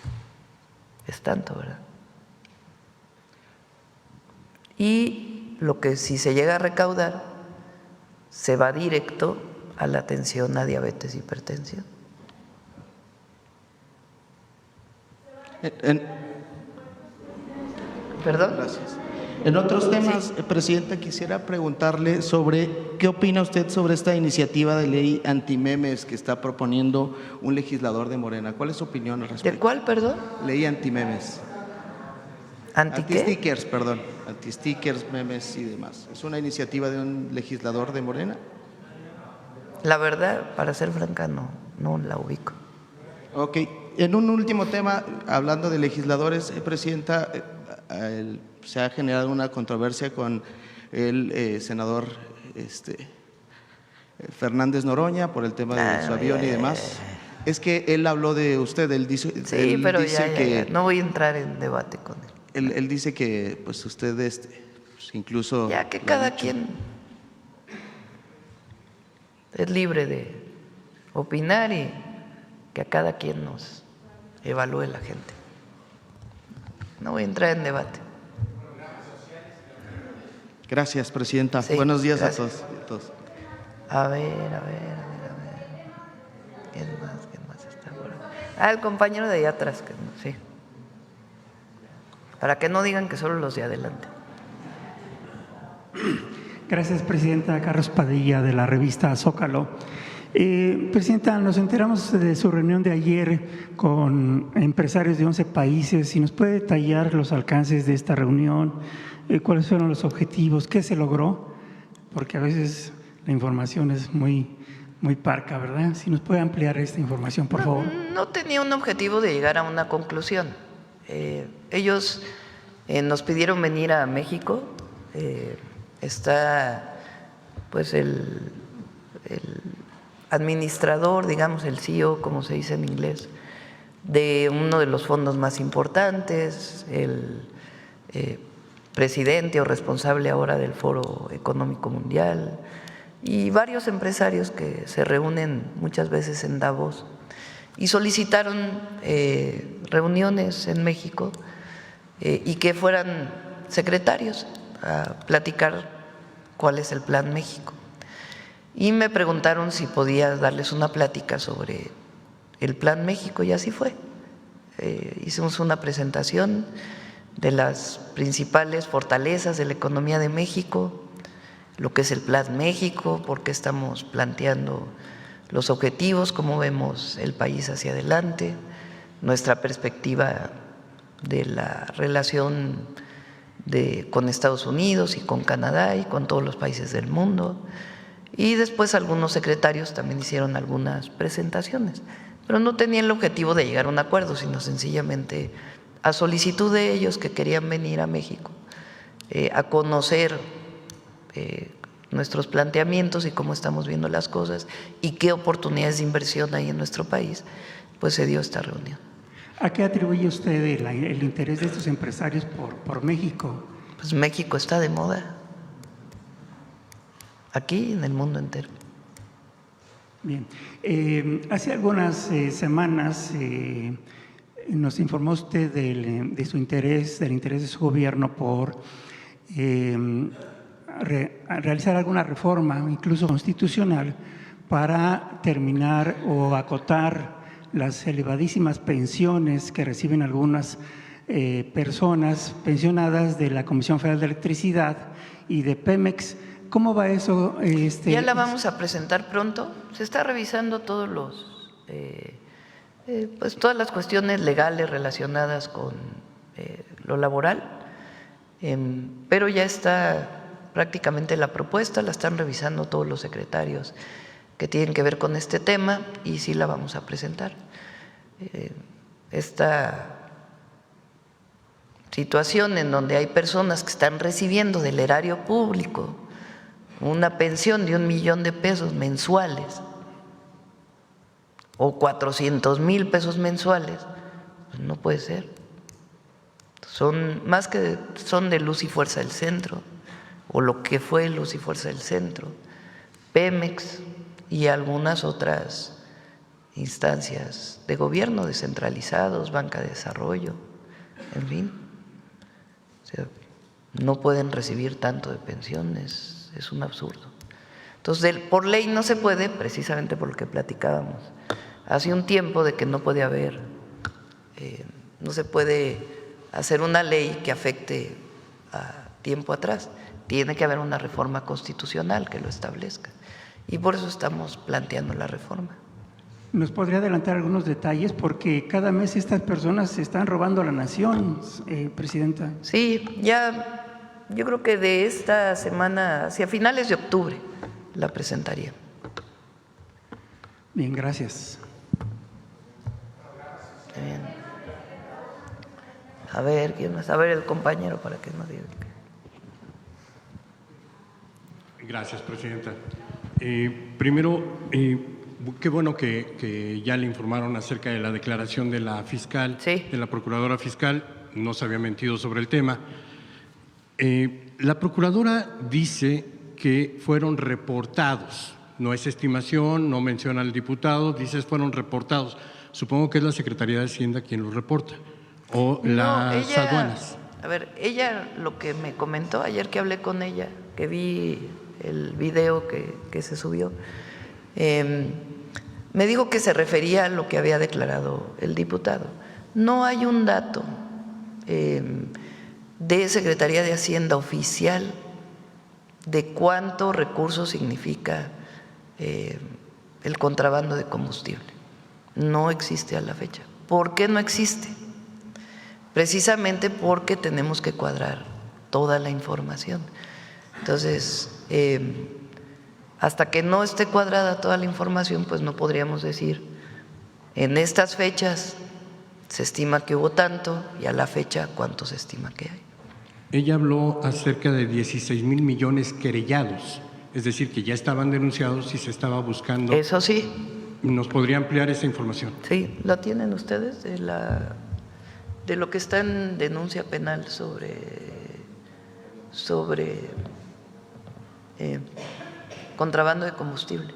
Speaker 1: es tanto, ¿verdad? Y lo que si se llega a recaudar, se va directo a la atención a diabetes e hipertensión. ¿Perdón?
Speaker 5: Gracias. En otros temas,
Speaker 1: Sí.
Speaker 5: Presidenta, quisiera preguntarle sobre qué opina usted sobre esta iniciativa de ley antimemes que está proponiendo un legislador de Morena. ¿Cuál es su opinión al respecto?
Speaker 1: ¿De cuál, perdón?
Speaker 5: Ley antimemes.
Speaker 1: ¿Anti qué?
Speaker 5: Anti-stickers, perdón. Anti-stickers, memes y demás. ¿Es una iniciativa de un legislador de Morena?
Speaker 1: La verdad, para ser franca, no la ubico.
Speaker 5: Ok. En un último tema, hablando de legisladores, Presidenta, se ha generado una controversia con el senador Fernández Noroña por el tema de su avión y demás. Es que él habló de usted, él dice,
Speaker 1: Sí,
Speaker 5: él
Speaker 1: pero
Speaker 5: dice
Speaker 1: ya, no voy a entrar en debate con él.
Speaker 5: Él dice que pues usted pues, incluso…
Speaker 1: Ya que
Speaker 5: lo ha
Speaker 1: cada
Speaker 5: dicho.
Speaker 1: quien es libre de opinar y que a cada quien nos evalúe la gente. No voy a entrar en debate.
Speaker 5: Gracias, presidenta.
Speaker 1: Sí,
Speaker 5: Buenos días
Speaker 1: gracias.
Speaker 5: a todos.
Speaker 1: A ver. ¿Quién más está por ahí? El compañero de allá atrás, sí. Para que no digan que solo los de adelante.
Speaker 6: Gracias, presidenta. Carlos Padilla, de la revista Zócalo. Presidenta, nos enteramos de su reunión de ayer con empresarios de 11 países. Si nos puede detallar los alcances de esta reunión, cuáles fueron los objetivos, qué se logró, porque a veces la información es muy parca, ¿verdad? Si nos puede ampliar esta información, por favor.
Speaker 1: No tenía un objetivo de llegar a una conclusión. Ellos nos pidieron venir a México. Está pues el administrador, digamos el CEO, como se dice en inglés, de uno de los fondos más importantes, el presidente o responsable ahora del Foro Económico Mundial y varios empresarios que se reúnen muchas veces en Davos y solicitaron reuniones en México y que fueran secretarios a platicar cuál es el Plan México. Y me preguntaron si podía darles una plática sobre el Plan México y así fue. Hicimos una presentación de las principales fortalezas de la economía de México, lo que es el Plan México, por qué estamos planteando los objetivos, cómo vemos el país hacia adelante, nuestra perspectiva de la relación con Estados Unidos y con Canadá y con todos los países del mundo. Y después algunos secretarios también hicieron algunas presentaciones, pero no tenían el objetivo de llegar a un acuerdo, sino sencillamente a solicitud de ellos que querían venir a México a conocer nuestros planteamientos y cómo estamos viendo las cosas y qué oportunidades de inversión hay en nuestro país, pues se dio esta reunión.
Speaker 6: ¿A qué atribuye usted el interés de estos empresarios por México?
Speaker 1: Pues México está de moda, aquí y en el mundo entero.
Speaker 6: Bien, hace algunas semanas nos informó usted de su interés, del interés de su gobierno por realizar alguna reforma, incluso constitucional, para terminar o acotar las elevadísimas pensiones que reciben algunas personas pensionadas de la Comisión Federal de Electricidad y de Pemex. ¿Cómo va eso?
Speaker 1: Ya la vamos a presentar pronto. Se está revisando todas las cuestiones legales relacionadas con lo laboral, pero ya está prácticamente la propuesta, la están revisando todos los secretarios que tienen que ver con este tema y sí la vamos a presentar. Esta situación en donde hay personas que están recibiendo del erario público una pensión de 1 millón de pesos mensuales o 400,000 pesos mensuales, pues no puede ser. Son de Luz y Fuerza del Centro, o lo que fue Luz y Fuerza del Centro, Pemex y algunas otras instancias de gobierno descentralizados, Banca de Desarrollo, en fin. O sea, no pueden recibir tanto de pensiones, es un absurdo. Entonces, por ley no se puede, precisamente por lo que platicábamos hace un tiempo, de que no puede haber, no se puede hacer una ley que afecte a tiempo atrás. Tiene que haber una reforma constitucional que lo establezca. Y por eso estamos planteando la reforma.
Speaker 6: ¿Nos podría adelantar algunos detalles? Porque cada mes estas personas se están robando a la nación, presidenta.
Speaker 1: Sí, ya yo creo que de esta semana, hacia finales de octubre, la presentaría.
Speaker 6: Bien, gracias.
Speaker 1: Bien. A ver, ¿quién más? A ver, el compañero, para que no diga.
Speaker 7: Gracias, presidenta. Primero, qué bueno que ya le informaron acerca de la declaración de la fiscal,
Speaker 1: sí,
Speaker 7: de la procuradora fiscal. No se había mentido sobre el tema. La procuradora dice que fueron reportados no es estimación, no menciona al diputado, dices fueron reportados. Supongo que es la Secretaría de Hacienda quien los reporta, o las aduanas.
Speaker 1: A ver, ella lo que me comentó ayer que hablé con ella, que vi el video que se subió, me dijo que se refería a lo que había declarado el diputado. No hay un dato de Secretaría de Hacienda oficial de cuánto recurso significa el contrabando de combustible. No existe a la fecha. ¿Por qué no existe? Precisamente porque tenemos que cuadrar toda la información. Entonces, hasta que no esté cuadrada toda la información, pues no podríamos decir en estas fechas se estima que hubo tanto y a la fecha cuánto se estima que hay.
Speaker 7: Ella habló acerca de 16,000 millones querellados, es decir, que ya estaban denunciados y se estaba buscando.
Speaker 1: Eso sí.
Speaker 7: ¿Nos podría ampliar esa información?
Speaker 1: Sí, ¿lo tienen ustedes de lo que está en denuncia penal sobre contrabando de combustible?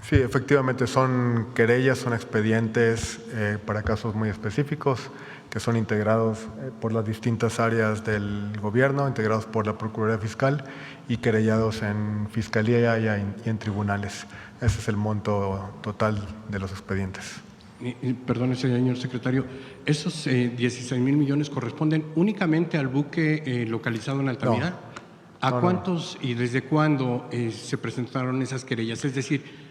Speaker 2: Sí, efectivamente son querellas, son expedientes para casos muy específicos que son integrados por las distintas áreas del gobierno, integrados por la Procuraduría Fiscal y querellados en Fiscalía y en tribunales. Ese es el monto total de los expedientes.
Speaker 7: Perdón, señor secretario, ¿esos 16,000 millones corresponden únicamente al buque localizado en Altamira?
Speaker 2: No.
Speaker 7: ¿A cuántos y desde cuándo se presentaron esas querellas? Es decir,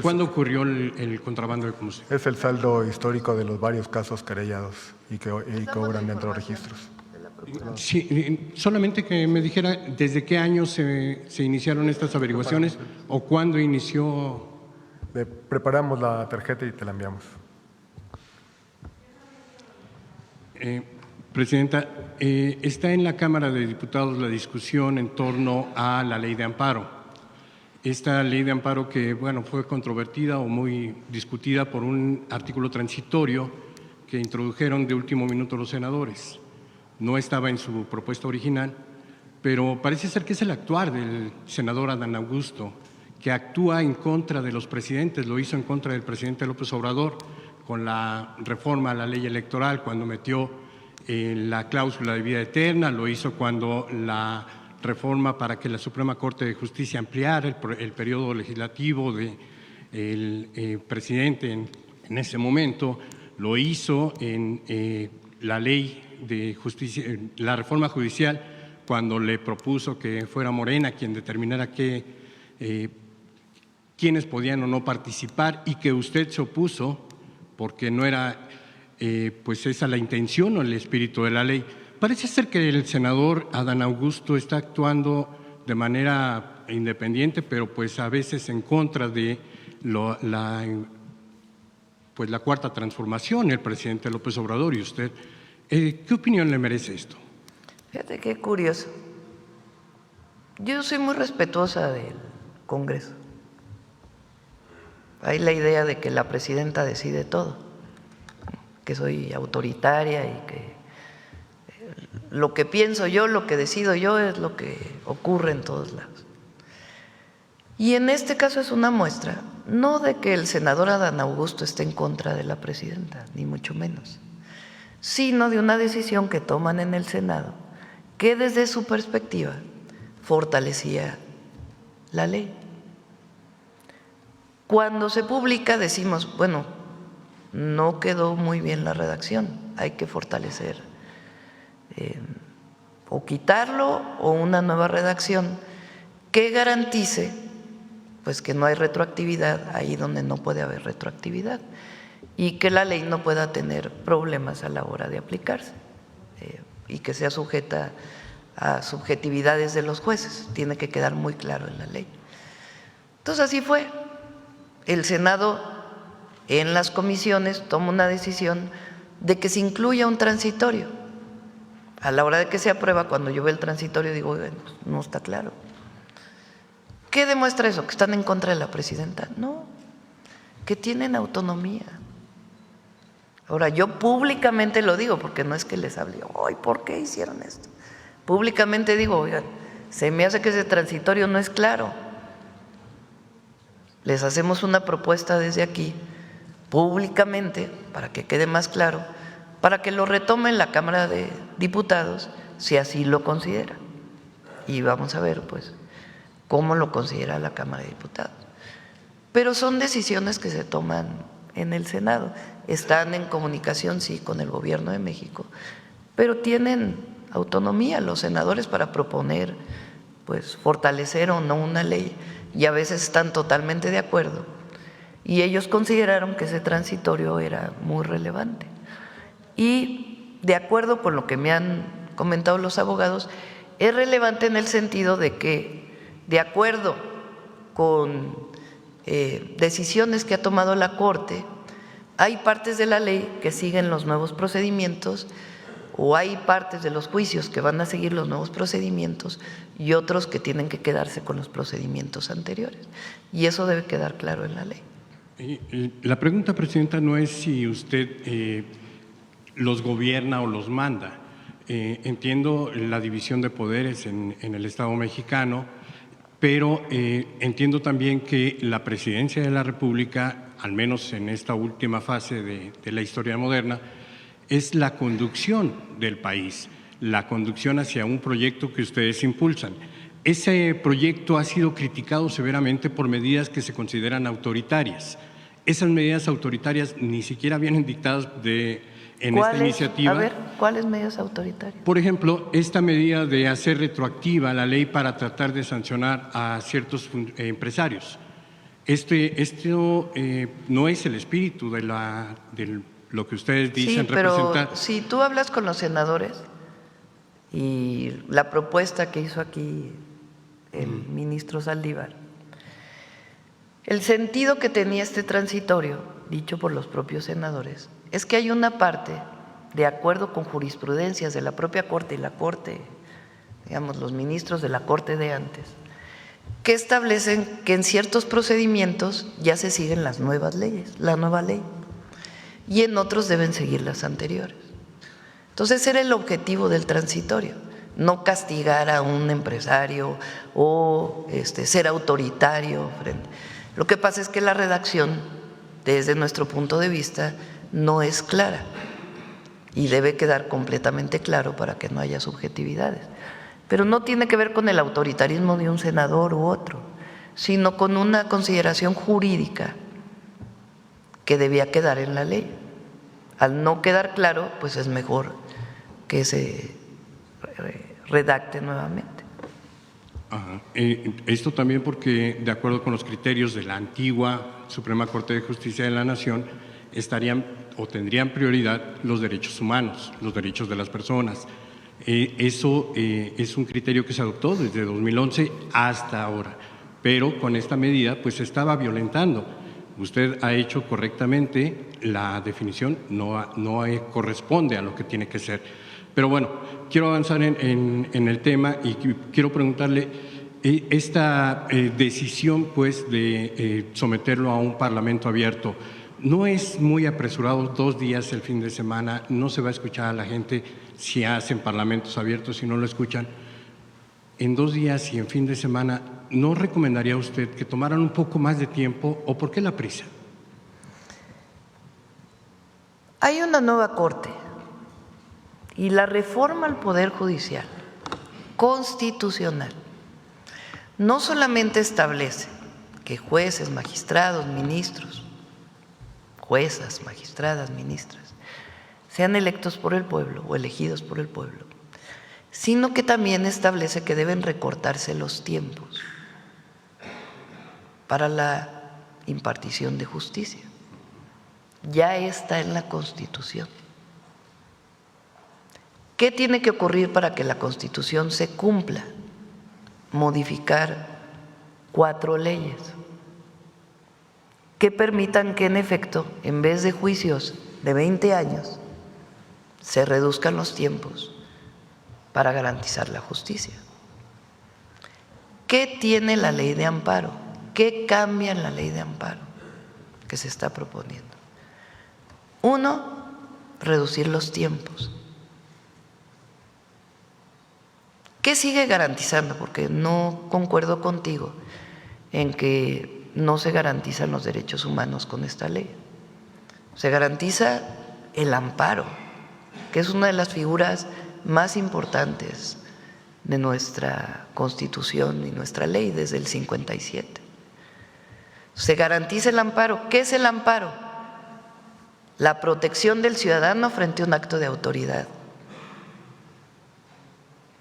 Speaker 7: ¿cuándo ocurrió el contrabando de combustible?
Speaker 2: Es el saldo histórico de los varios casos querellados y que obran dentro de los registros.
Speaker 7: Sí, solamente que me dijera desde qué año se iniciaron estas averiguaciones o cuándo inició.
Speaker 2: Le preparamos la tarjeta y te la enviamos.
Speaker 7: Presidenta, está en la Cámara de Diputados la discusión en torno a la ley de amparo. Esta ley de amparo que, bueno, fue controvertida o muy discutida por un artículo transitorio que introdujeron de último minuto los senadores. No estaba en su propuesta original, pero parece ser que es el actuar del senador Adán Augusto, que actúa en contra de los presidentes. Lo hizo en contra del presidente López Obrador con la reforma a la ley electoral, cuando metió la cláusula de vida eterna, lo hizo cuando la reforma para que la Suprema Corte de Justicia ampliara el periodo legislativo del presidente en ese momento, lo hizo en la ley de justicia, la reforma judicial, cuando le propuso que fuera Morena quien determinara quiénes podían o no participar y que usted se opuso porque no era pues esa la intención o el espíritu de la ley. Parece ser que el senador Adán Augusto está actuando de manera independiente, pero pues a veces en contra de la cuarta transformación, el presidente López Obrador y usted. ¿Qué opinión le merece esto?
Speaker 1: Fíjate qué curioso. Yo soy muy respetuosa del Congreso. Hay la idea de que la presidenta decide todo, que soy autoritaria y que lo que pienso yo, lo que decido yo es lo que ocurre en todos lados. Y en este caso es una muestra, no de que el senador Adán Augusto esté en contra de la presidenta, ni mucho menos, sino de una decisión que toman en el Senado que desde su perspectiva fortalecía la ley. Cuando se publica decimos, bueno, no quedó muy bien la redacción, hay que fortalecer o quitarlo o una nueva redacción que garantice pues que no hay retroactividad ahí donde no puede haber retroactividad y que la ley no pueda tener problemas a la hora de aplicarse y que sea sujeta a subjetividades de los jueces, tiene que quedar muy claro en la ley. Entonces así fue. El Senado en las comisiones toma una decisión de que se incluya un transitorio. A la hora de que se aprueba, cuando yo veo el transitorio digo, bueno, no está claro. ¿Qué demuestra eso? ¿Que están en contra de la presidenta? No, que tienen autonomía. Ahora, yo públicamente lo digo porque no es que les hable, ay, ¿por qué hicieron esto? Públicamente digo, oigan, se me hace que ese transitorio no es claro. Les hacemos una propuesta desde aquí, públicamente, para que quede más claro, para que lo retome la Cámara de Diputados, si así lo considera. Y vamos a ver, pues, cómo lo considera la Cámara de Diputados. Pero son decisiones que se toman en el Senado. Están en comunicación, sí, con el Gobierno de México, pero tienen autonomía los senadores para proponer, pues, fortalecer o no una ley, y a veces están totalmente de acuerdo. Y ellos consideraron que ese transitorio era muy relevante. Y de acuerdo con lo que me han comentado los abogados, es relevante en el sentido de que, de acuerdo con decisiones que ha tomado la Corte, hay partes de la ley que siguen los nuevos procedimientos, o hay partes de los juicios que van a seguir los nuevos procedimientos y otros que tienen que quedarse con los procedimientos anteriores. Y eso debe quedar claro en la ley.
Speaker 7: La pregunta, Presidenta, no es si usted los gobierna o los manda. Entiendo la división de poderes en el Estado mexicano, pero entiendo también que la Presidencia de la República, al menos en esta última fase de la historia moderna, es la conducción del país, la conducción hacia un proyecto que ustedes impulsan. Ese proyecto ha sido criticado severamente por medidas que se consideran autoritarias. Esas medidas autoritarias ni siquiera vienen dictadas en esta iniciativa.
Speaker 1: A ver, ¿cuáles medidas autoritarias?
Speaker 7: Por ejemplo, esta medida de hacer retroactiva la ley para tratar de sancionar a ciertos empresarios. Esto no es el espíritu de lo que ustedes dicen representar.
Speaker 1: Pero si tú hablas con los senadores y la propuesta que hizo aquí el ministro Saldívar, el sentido que tenía este transitorio, dicho por los propios senadores, es que hay una parte, de acuerdo con jurisprudencias de la propia Corte y la Corte, digamos, los ministros de la Corte de antes, que establecen que en ciertos procedimientos ya se siguen las nuevas leyes, la nueva ley, y en otros deben seguir las anteriores. Entonces era el objetivo del transitorio, no castigar a un empresario o ser autoritario. Lo que pasa es que la redacción, desde nuestro punto de vista, no es clara y debe quedar completamente claro para que no haya subjetividades. Pero no tiene que ver con el autoritarismo de un senador u otro, sino con una consideración jurídica que debía quedar en la ley. Al no quedar claro, pues es mejor que se redacte nuevamente.
Speaker 7: Ajá. Esto también porque, de acuerdo con los criterios de la antigua Suprema Corte de Justicia de la Nación, estarían o tendrían prioridad los derechos humanos, los derechos de las personas. Eso es un criterio que se adoptó desde 2011 hasta ahora, pero con esta medida pues se estaba violentando. Usted ha hecho correctamente la definición, no corresponde a lo que tiene que ser. Pero bueno, quiero avanzar en el tema y quiero preguntarle, esta decisión pues de someterlo a un parlamento abierto, ¿no es muy apresurado 2 días el fin de semana? ¿No se va a escuchar a la gente si hacen parlamentos abiertos, si no lo escuchan? En 2 días y en fin de semana, ¿no recomendaría usted que tomaran un poco más de tiempo o por qué la prisa?
Speaker 1: Hay una nueva Corte y la reforma al Poder Judicial constitucional no solamente establece que jueces, magistrados, ministros, juezas, magistradas, ministras, sean electos por el pueblo o elegidos por el pueblo, sino que también establece que deben recortarse los tiempos para la impartición de justicia. Ya está en la Constitución. ¿Qué tiene que ocurrir para que la Constitución se cumpla? Modificar 4 leyes que permitan que en efecto, en vez de juicios de 20 años, se reduzcan los tiempos para garantizar la justicia. ¿Qué tiene la ley de amparo? ¿Qué cambia en la ley de amparo que se está proponiendo? 1, reducir los tiempos. ¿Qué sigue garantizando? Porque no concuerdo contigo en que no se garantizan los derechos humanos con esta ley. Se garantiza el amparo, que es una de las figuras más importantes de nuestra Constitución y nuestra ley desde el 57. Se garantiza el amparo. ¿Qué es el amparo? La protección del ciudadano frente a un acto de autoridad.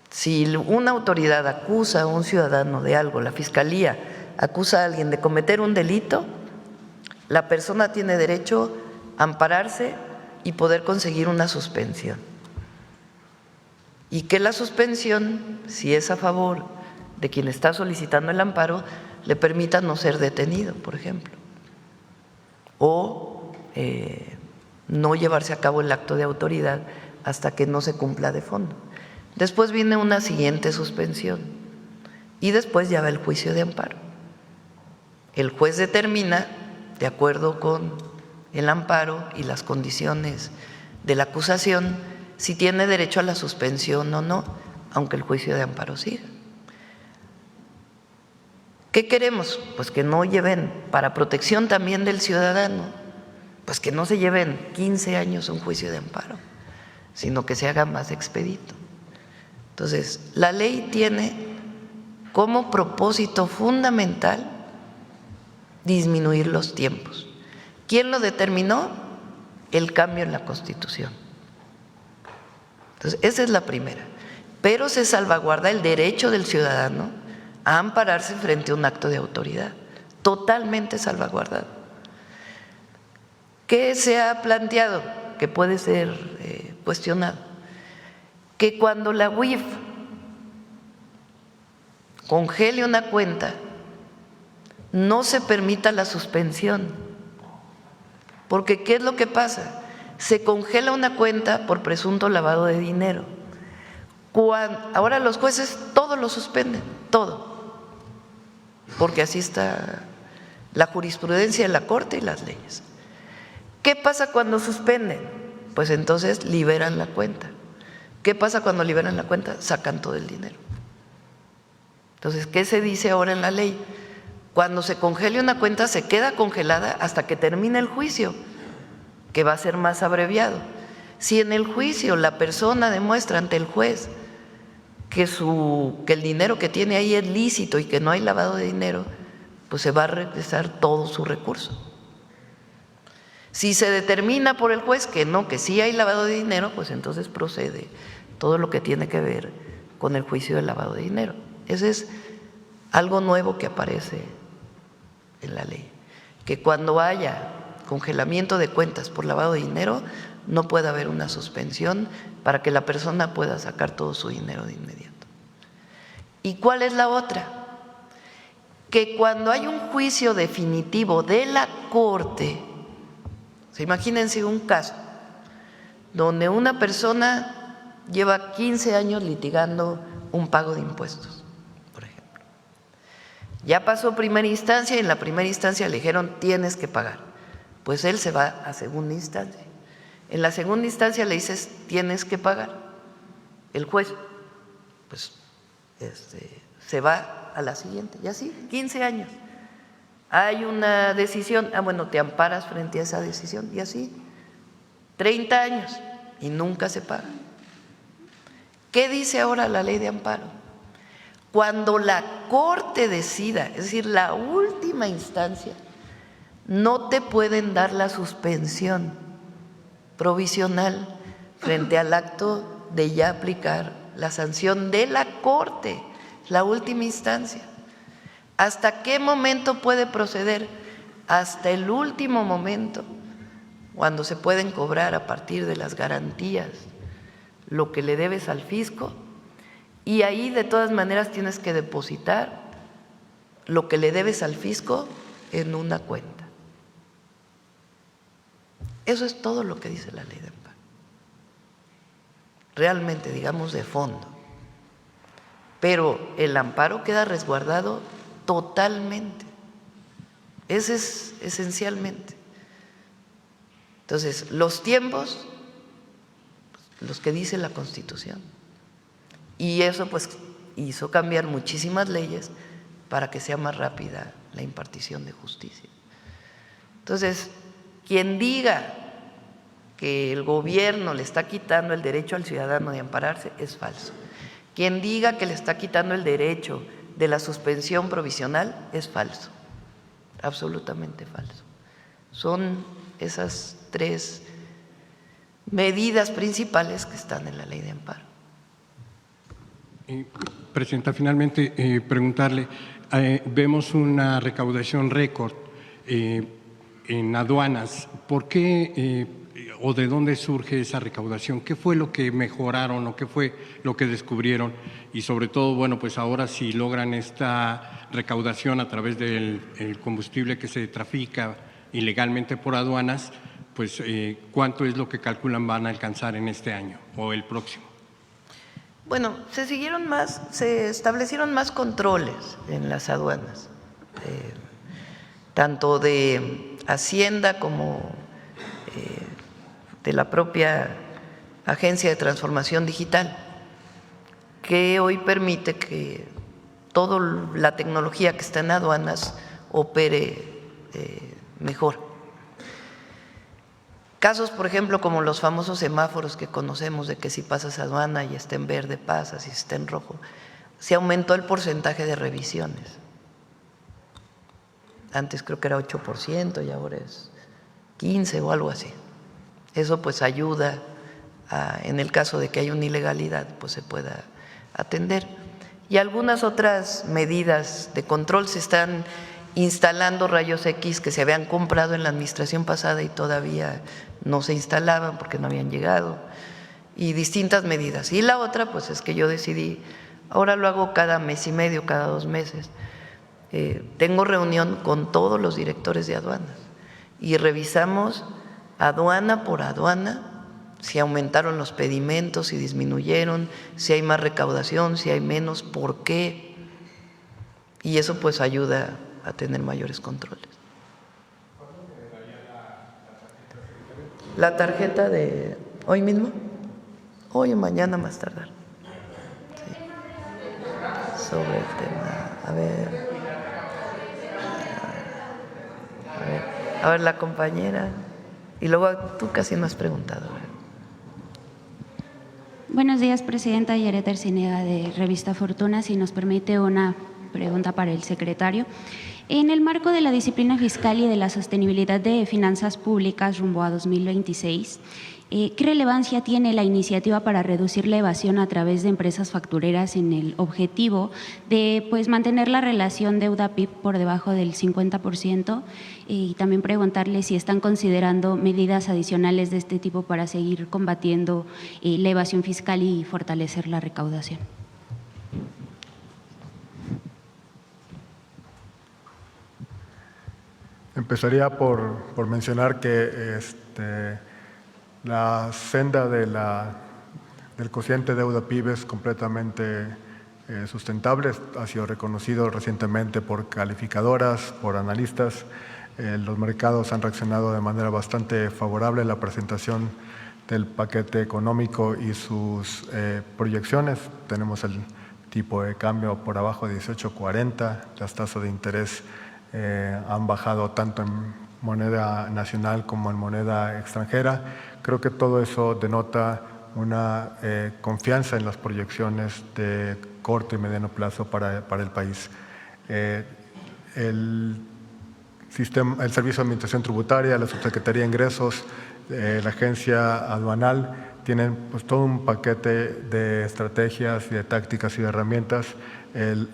Speaker 1: Si una autoridad acusa a un ciudadano de algo, la Fiscalía acusa a alguien de cometer un delito, la persona tiene derecho a ampararse y poder conseguir una suspensión. Y que la suspensión, si es a favor de quien está solicitando el amparo, le permita no ser detenido, por ejemplo, o no llevarse a cabo el acto de autoridad hasta que no se cumpla de fondo. Después viene una siguiente suspensión y después ya va el juicio de amparo. El juez determina, de acuerdo con el amparo y las condiciones de la acusación, si tiene derecho a la suspensión o no, aunque el juicio de amparo siga. ¿Qué queremos? Pues que no lleven, para protección también del ciudadano, pues que no se lleven 15 años un juicio de amparo, sino que se haga más expedito. Entonces, la ley tiene como propósito fundamental disminuir los tiempos. ¿Quién lo determinó? El cambio en la Constitución. Entonces, esa es la primera. Pero se salvaguarda el derecho del ciudadano a ampararse frente a un acto de autoridad, totalmente salvaguardado. ¿Qué se ha planteado? Que puede ser cuestionado. Que cuando la UIF congele una cuenta, no se permita la suspensión. Porque ¿qué es lo que pasa? Se congela una cuenta por presunto lavado de dinero. Ahora los jueces todo lo suspenden, todo, porque así está la jurisprudencia de la Corte y las leyes. ¿Qué pasa cuando suspenden? Pues entonces liberan la cuenta. ¿Qué pasa cuando liberan la cuenta? Sacan todo el dinero. Entonces, ¿qué se dice ahora en la ley? Cuando se congele una cuenta, se queda congelada hasta que termine el juicio, que va a ser más abreviado. Si en el juicio la persona demuestra ante el juez que el dinero que tiene ahí es lícito y que no hay lavado de dinero, pues se va a regresar todo su recurso. Si se determina por el juez que no, que sí hay lavado de dinero, pues entonces procede todo lo que tiene que ver con el juicio del lavado de dinero. Ese es algo nuevo que aparece en la ley, que cuando haya congelamiento de cuentas por lavado de dinero, no puede haber una suspensión para que la persona pueda sacar todo su dinero de inmediato. ¿Y cuál es la otra? Que cuando hay un juicio definitivo de la Corte, imagínense un caso donde una persona lleva 15 años litigando un pago de impuestos, por ejemplo. Ya pasó primera instancia y en la primera instancia le dijeron tienes que pagar. Pues él se va a segunda instancia. En la segunda instancia le dices tienes que pagar. El juez pues se va a la siguiente y así 15 años. Hay una decisión, bueno, te amparas frente a esa decisión y así 30 años y nunca se paga. ¿Qué dice ahora la ley de amparo? Cuando la Corte decida, es decir, la última instancia, no te pueden dar la suspensión provisional frente al acto de ya aplicar la sanción de la Corte, la última instancia. ¿Hasta qué momento puede proceder? Hasta el último momento, cuando se pueden cobrar a partir de las garantías lo que le debes al fisco, y ahí de todas maneras tienes que depositar lo que le debes al fisco en una cuenta. Eso es todo lo que dice la ley de amparo. Realmente, digamos, de fondo. Pero el amparo queda resguardado totalmente. Ese es esencialmente. Entonces, los tiempos, los que dice la Constitución. Y eso pues hizo cambiar muchísimas leyes para que sea más rápida la impartición de justicia. Entonces, quien diga que el gobierno le está quitando el derecho al ciudadano de ampararse es falso. Quien diga que le está quitando el derecho de la suspensión provisional es falso, absolutamente falso. Son esas tres medidas principales que están en la ley de amparo.
Speaker 7: Presidenta, finalmente preguntarle, vemos una recaudación récord en aduanas. ¿Por qué o de dónde surge esa recaudación? ¿Qué fue lo que mejoraron o qué fue lo que descubrieron? Y sobre todo, bueno, pues ahora si logran esta recaudación a través del combustible que se trafica ilegalmente por aduanas, pues ¿cuánto es lo que calculan van a alcanzar en este año o el próximo?
Speaker 1: Bueno, se establecieron más controles en las aduanas, tanto de Hacienda como de la propia Agencia de Transformación Digital, que hoy permite que toda la tecnología que está en aduanas opere mejor. Casos, por ejemplo, como los famosos semáforos que conocemos, de que si pasas aduana y está en verde pasas, y si está en rojo, se aumentó el porcentaje de revisiones. Antes creo que era 8% y ahora es 15% o algo así. Eso pues ayuda en el caso de que haya una ilegalidad, pues se pueda atender. Y algunas otras medidas de control, se están instalando rayos X que se habían comprado en la administración pasada y todavía no se instalaban porque no habían llegado, y distintas medidas. Y la otra pues es que yo decidí, ahora lo hago cada mes y medio, cada 2 meses, tengo reunión con todos los directores de aduanas y revisamos aduana por aduana si aumentaron los pedimentos, si disminuyeron, si hay más recaudación, si hay menos, por qué, y eso pues ayuda a tener mayores controles. La tarjeta de hoy mismo, hoy o mañana más tardar. Sí. Sobre el tema, a ver la compañera, y luego tú casi no has preguntado.
Speaker 8: Buenos días, presidenta. Yaret Arcinega, de Revista Fortuna. Si nos permite una pregunta para el secretario. En el marco de la disciplina fiscal y de la sostenibilidad de finanzas públicas rumbo a 2026, ¿qué relevancia tiene la iniciativa para reducir la evasión a través de empresas factureras en el objetivo de pues, mantener la relación deuda-PIB por debajo del 50%? Y también preguntarle si están considerando medidas adicionales de este tipo para seguir combatiendo la evasión fiscal y fortalecer la recaudación.
Speaker 2: Empezaría por mencionar que la senda del cociente deuda-PIB es completamente sustentable. Ha sido reconocido recientemente por calificadoras, por analistas. Los mercados han reaccionado de manera bastante favorable a la presentación del paquete económico y sus proyecciones. Tenemos el tipo de cambio por abajo de 18.40, las tasas de interés han bajado tanto en moneda nacional como en moneda extranjera. Creo que todo eso denota una confianza en las proyecciones de corto y mediano plazo para el país. El Servicio de Administración Tributaria, la Subsecretaría de Ingresos, la Agencia Aduanal tienen pues, todo un paquete de estrategias y de tácticas y de herramientas.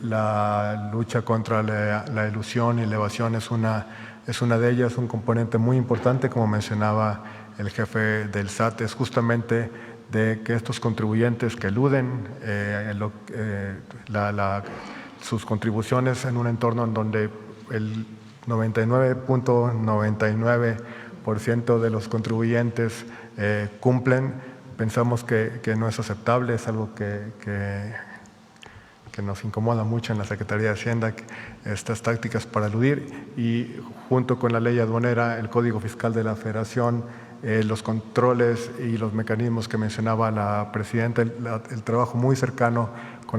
Speaker 2: La lucha contra la elusión y la evasión es una de ellas, un componente muy importante, como mencionaba el jefe del SAT, es justamente de que estos contribuyentes que eluden sus contribuciones en un entorno en donde el 99.99% de los contribuyentes cumplen, pensamos que no es aceptable, es algo que nos incomoda mucho en la Secretaría de Hacienda, estas tácticas para eludir, y junto con la ley aduanera, el Código Fiscal de la Federación, los controles y los mecanismos que mencionaba la presidenta, el trabajo muy cercano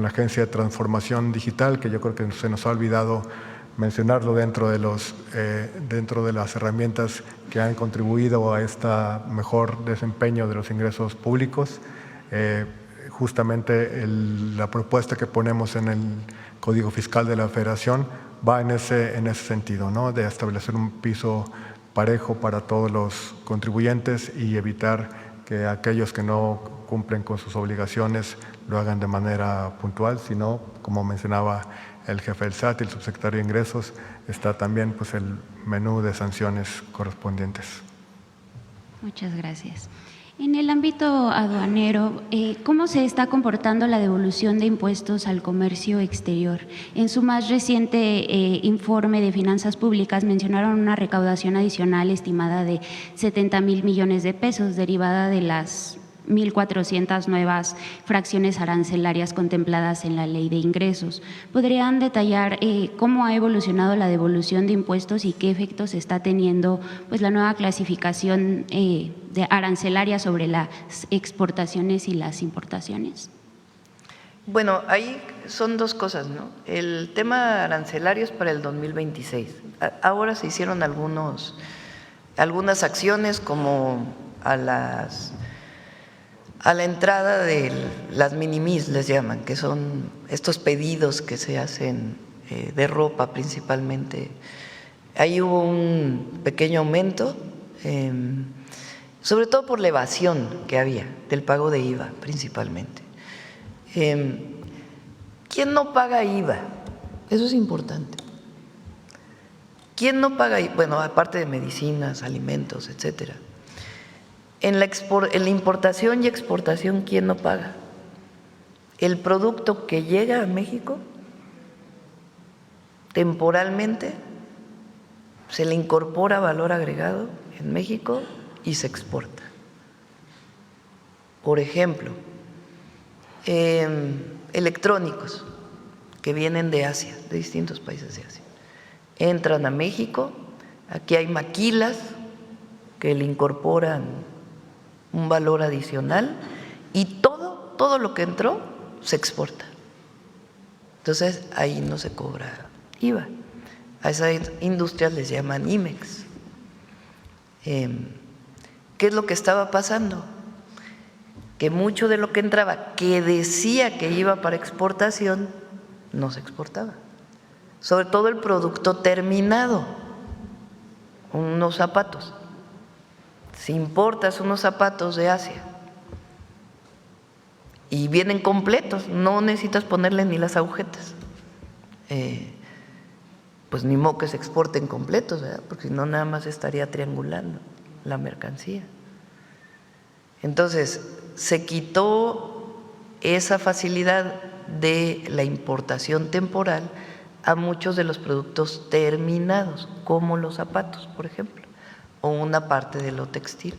Speaker 2: la Agencia de Transformación Digital, que yo creo que se nos ha olvidado mencionarlo dentro de las herramientas que han contribuido a este mejor desempeño de los ingresos públicos. Justamente la propuesta que ponemos en el Código Fiscal de la Federación va en ese sentido, ¿no? De establecer un piso parejo para todos los contribuyentes y evitar que aquellos que no cumplen con sus obligaciones lo hagan de manera puntual, sino, como mencionaba el jefe del SAT y el subsecretario de Ingresos, está también pues, el menú de sanciones correspondientes.
Speaker 8: Muchas gracias. En el ámbito aduanero, ¿cómo se está comportando la devolución de impuestos al comercio exterior? En su más reciente informe de finanzas públicas mencionaron una recaudación adicional estimada de 70,000 millones de pesos derivada de las 1,400 nuevas fracciones arancelarias contempladas en la Ley de Ingresos. ¿Podrían detallar cómo ha evolucionado la devolución de impuestos y qué efectos está teniendo pues, la nueva clasificación de arancelaria sobre las exportaciones y las importaciones?
Speaker 1: Bueno, ahí son dos cosas, ¿no? El tema arancelario es para el 2026. Ahora se hicieron algunas acciones como a la entrada de las minimis, les llaman, que son estos pedidos que se hacen de ropa principalmente. Ahí hubo un pequeño aumento, sobre todo por la evasión que había del pago de IVA principalmente. ¿Quién no paga IVA? Eso es importante. ¿Quién no paga IVA? Bueno, aparte de medicinas, alimentos, etcétera. En la importación y exportación, ¿quién no paga? El producto que llega a México, temporalmente, se le incorpora valor agregado en México y se exporta. Por ejemplo, electrónicos que vienen de Asia, de distintos países de Asia, entran a México, aquí hay maquilas que le incorporan un valor adicional y todo lo que entró se exporta. Entonces, ahí no se cobra IVA. A esas industrias les llaman IMEX. ¿Qué es lo que estaba pasando? Que mucho de lo que entraba, que decía que iba para exportación, no se exportaba. Sobre todo el producto terminado, unos zapatos. Si importas unos zapatos de Asia y vienen completos, no necesitas ponerle ni las agujetas, pues ni modo que se exporten completos, ¿verdad? Porque si no nada más estaría triangulando la mercancía. Entonces, se quitó esa facilidad de la importación temporal a muchos de los productos terminados, como los zapatos, por ejemplo, o una parte de lo textil.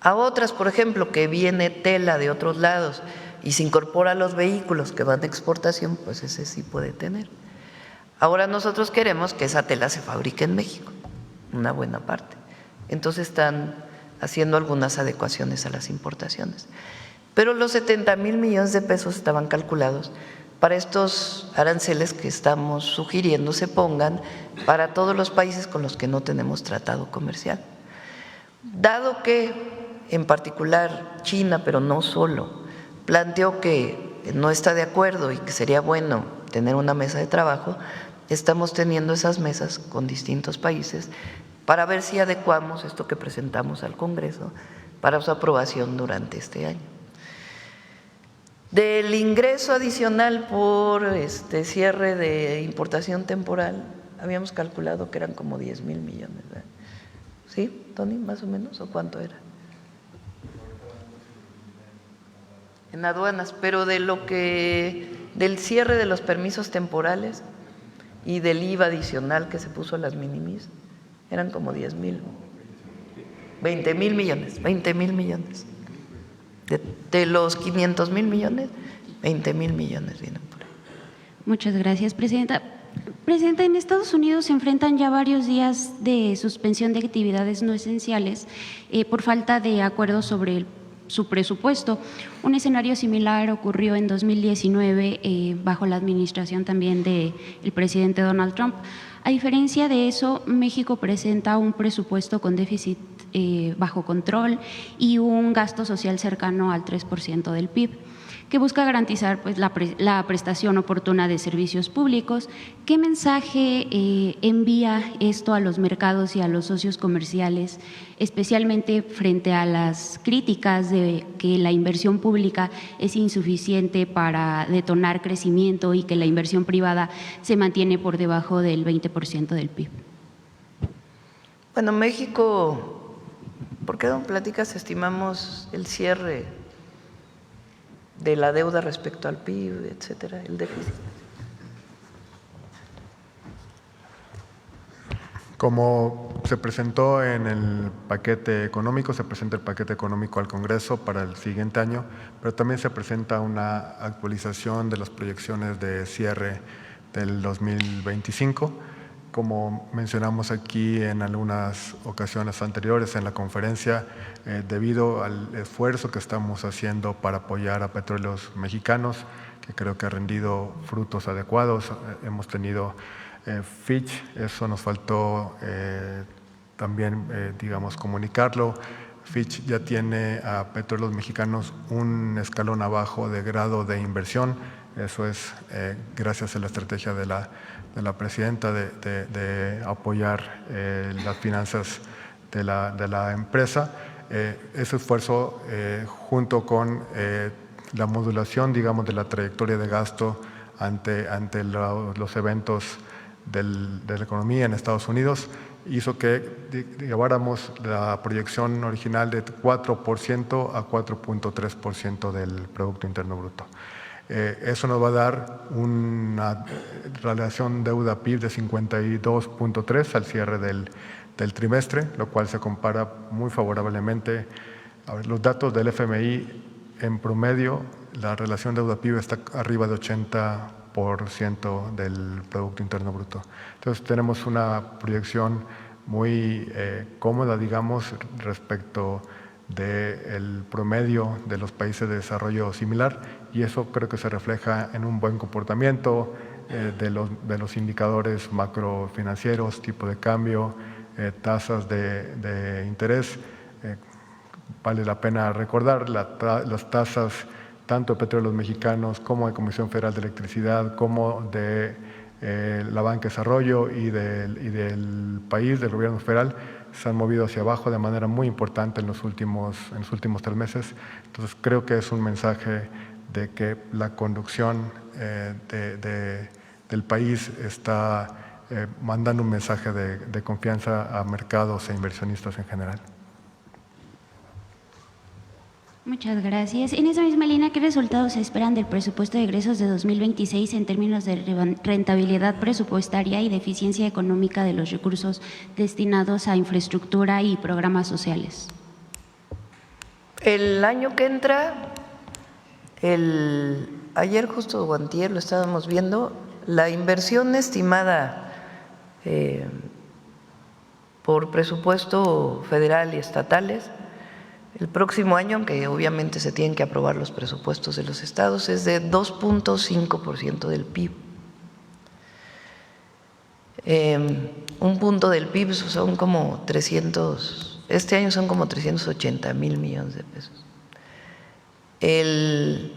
Speaker 1: A otras, por ejemplo, que viene tela de otros lados y se incorpora a los vehículos que van de exportación, pues ese sí puede tener. Ahora nosotros queremos que esa tela se fabrique en México, una buena parte. Entonces están haciendo algunas adecuaciones a las importaciones. Pero los 70,000 millones de pesos estaban calculados para estos aranceles que estamos sugiriendo se pongan para todos los países con los que no tenemos tratado comercial. Dado que, en particular, China, pero no solo, planteó que no está de acuerdo y que sería bueno tener una mesa de trabajo, estamos teniendo esas mesas con distintos países para ver si adecuamos esto que presentamos al Congreso para su aprobación durante este año. Del ingreso adicional por cierre de importación temporal, habíamos calculado que eran como 10,000 millones, ¿verdad? ¿Sí, Tony, más o menos? ¿O cuánto era? En aduanas, pero del cierre de los permisos temporales y del IVA adicional que se puso a las minimis, eran como 10,000, 20,000 millones, 20,000 millones. De los 500,000 millones, 20,000 millones vienen por ahí.
Speaker 8: Muchas gracias, Presidenta. Presidenta, en Estados Unidos se enfrentan ya varios días de suspensión de actividades no esenciales por falta de acuerdo sobre su presupuesto. Un escenario similar ocurrió en 2019 bajo la administración también del presidente Donald Trump. A diferencia de eso, México presenta un presupuesto con déficit bajo control y un gasto social cercano al 3% del PIB, que busca garantizar pues, la prestación oportuna de servicios públicos. ¿Qué mensaje envía esto a los mercados y a los socios comerciales, especialmente frente a las críticas de que la inversión pública es insuficiente para detonar crecimiento y que la inversión privada se mantiene por debajo del 20% del PIB?
Speaker 1: Bueno, México, ¿por qué, don Pláticas, estimamos el cierre de la deuda respecto al PIB, etcétera, el déficit?
Speaker 2: Como se presentó en el paquete económico, se presenta el paquete económico al Congreso para el siguiente año, pero también se presenta una actualización de las proyecciones de cierre del 2025. Como mencionamos aquí en algunas ocasiones anteriores en la conferencia, debido al esfuerzo que estamos haciendo para apoyar a Petróleos Mexicanos, que creo que ha rendido frutos adecuados, hemos tenido Fitch, eso nos faltó también, digamos, comunicarlo. Fitch ya tiene a Petróleos Mexicanos un escalón abajo de grado de inversión. Eso es gracias a la estrategia de la presidenta de apoyar las finanzas de la empresa. Ese esfuerzo, junto con la modulación, digamos, de la trayectoria de gasto ante los eventos de la economía en Estados Unidos, hizo que lleváramos la proyección original de 4% a 4.3% del Producto Interno Bruto. Eso nos va a dar una relación deuda-PIB de 52.3 al cierre del trimestre, lo cual se compara muy favorablemente. A ver, los datos del FMI, en promedio, la relación deuda-PIB está arriba de 80% del Producto Interno Bruto. Entonces tenemos una proyección muy cómoda, digamos, respecto del promedio de los países de desarrollo similar, y eso creo que se refleja en un buen comportamiento de los indicadores macrofinancieros, tipo de cambio, tasas de interés. Vale la pena recordar las tasas tanto de Petróleos Mexicanos como de Comisión Federal de Electricidad, como de la Banca de Desarrollo y del país, del gobierno federal, se han movido hacia abajo de manera muy importante en los últimos 3 meses. Entonces creo que es un mensaje de que la conducción del país está mandando un mensaje de confianza a mercados e inversionistas en general.
Speaker 8: Muchas gracias. En esa misma línea, ¿qué resultados se esperan del presupuesto de egresos de 2026 en términos de rentabilidad presupuestaria y de eficiencia económica de los recursos destinados a infraestructura y programas sociales?
Speaker 1: El año que entra, ayer justo o antier lo estábamos viendo, la inversión estimada por presupuesto federal y estatales el próximo año, aunque obviamente se tienen que aprobar los presupuestos de los estados, es de 2.5% del PIB. Un punto del PIB son como 300, este año son como 380,000 millones de pesos. El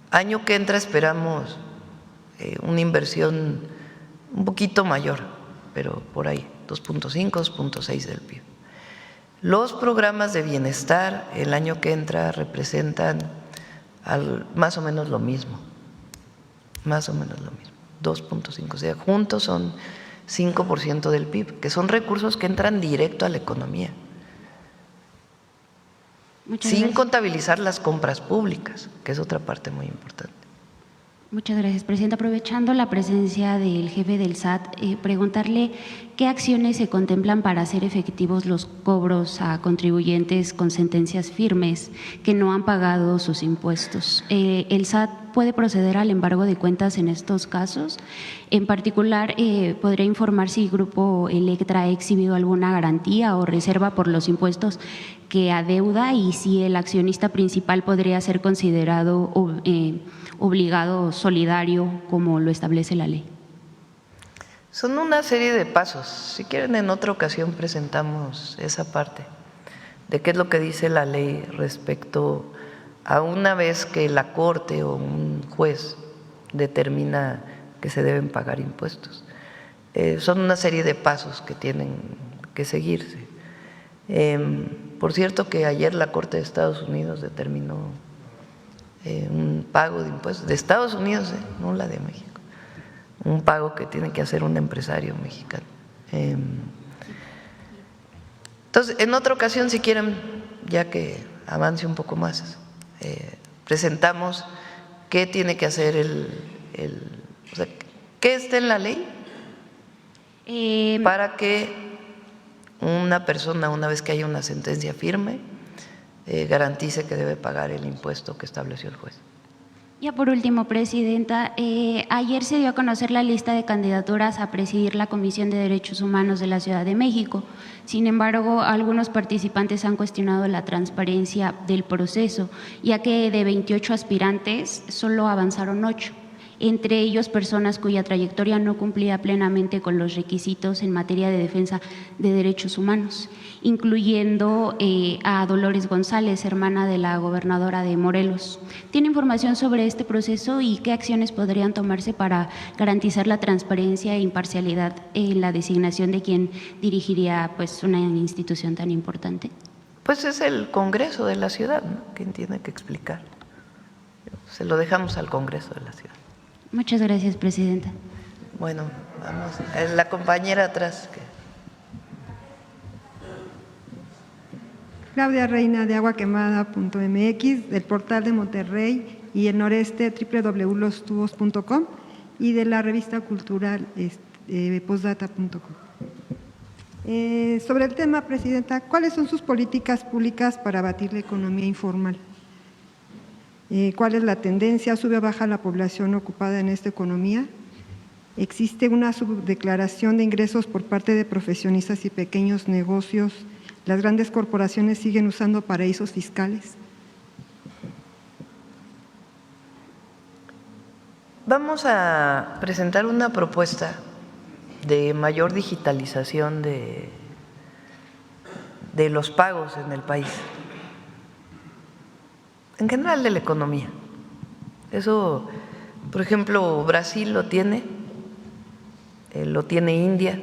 Speaker 1: año que entra esperamos una inversión un poquito mayor, pero por ahí, 2.5, 2.6 del PIB. Los programas de bienestar el año que entra representan más o menos lo mismo, 2.5, o sea, juntos son 5% del PIB, que son recursos que entran directo a la economía, sin contabilizar las compras públicas, que es otra parte muy importante.
Speaker 8: Muchas gracias, Presidenta. Aprovechando la presencia del jefe del SAT, preguntarle qué acciones se contemplan para hacer efectivos los cobros a contribuyentes con sentencias firmes que no han pagado sus impuestos. ¿El SAT puede proceder al embargo de cuentas en estos casos? En particular, ¿podría informar si Grupo Electra ha exhibido alguna garantía o reserva por los impuestos que adeuda y si el accionista principal podría ser considerado obligado solidario como lo establece la ley.
Speaker 1: Son una serie de pasos. Si quieren, en otra ocasión presentamos esa parte de qué es lo que dice la ley respecto a una vez que la Corte o un juez determina que se deben pagar impuestos. Son una serie de pasos que tienen que seguirse. Por cierto que ayer la Corte de Estados Unidos determinó un pago de impuestos de Estados Unidos, no la de México, un pago que tiene que hacer un empresario mexicano. Entonces, en otra ocasión, si quieren, ya que avance un poco más, presentamos qué tiene que hacer o sea, qué está en la ley para que una persona, una vez que haya una sentencia firme, garantice que debe pagar el impuesto que estableció el juez.
Speaker 8: Ya por último, Presidenta, ayer se dio a conocer la lista de candidaturas a presidir la Comisión de Derechos Humanos de la Ciudad de México. Sin embargo, algunos participantes han cuestionado la transparencia del proceso, ya que de 28 aspirantes solo avanzaron 8. Entre ellos personas cuya trayectoria no cumplía plenamente con los requisitos en materia de defensa de derechos humanos, incluyendo a Dolores González, hermana de la gobernadora de Morelos. ¿Tiene información sobre este proceso y qué acciones podrían tomarse para garantizar la transparencia e imparcialidad en la designación de quien dirigiría pues, una institución tan importante?
Speaker 1: Pues es el Congreso de la ciudad, ¿no?, quien tiene que explicar. Se lo dejamos al Congreso de la ciudad.
Speaker 8: Muchas gracias, Presidenta.
Speaker 1: Bueno, vamos. La compañera atrás.
Speaker 9: Claudia Reina, de aguaquemada.mx, del portal de Monterrey y el noreste, www.lostubos.com, y de la revista cultural postdata.com. Sobre el tema, Presidenta, ¿cuáles son sus políticas públicas para abatir la economía informal? ¿Cuál es la tendencia? ¿Sube o baja la población ocupada en esta economía? ¿Existe una subdeclaración de ingresos por parte de profesionistas y pequeños negocios? ¿Las grandes corporaciones siguen usando paraísos fiscales?
Speaker 1: Vamos a presentar una propuesta de mayor digitalización de los pagos en el país, en general de la economía. Eso, por ejemplo, Brasil lo tiene India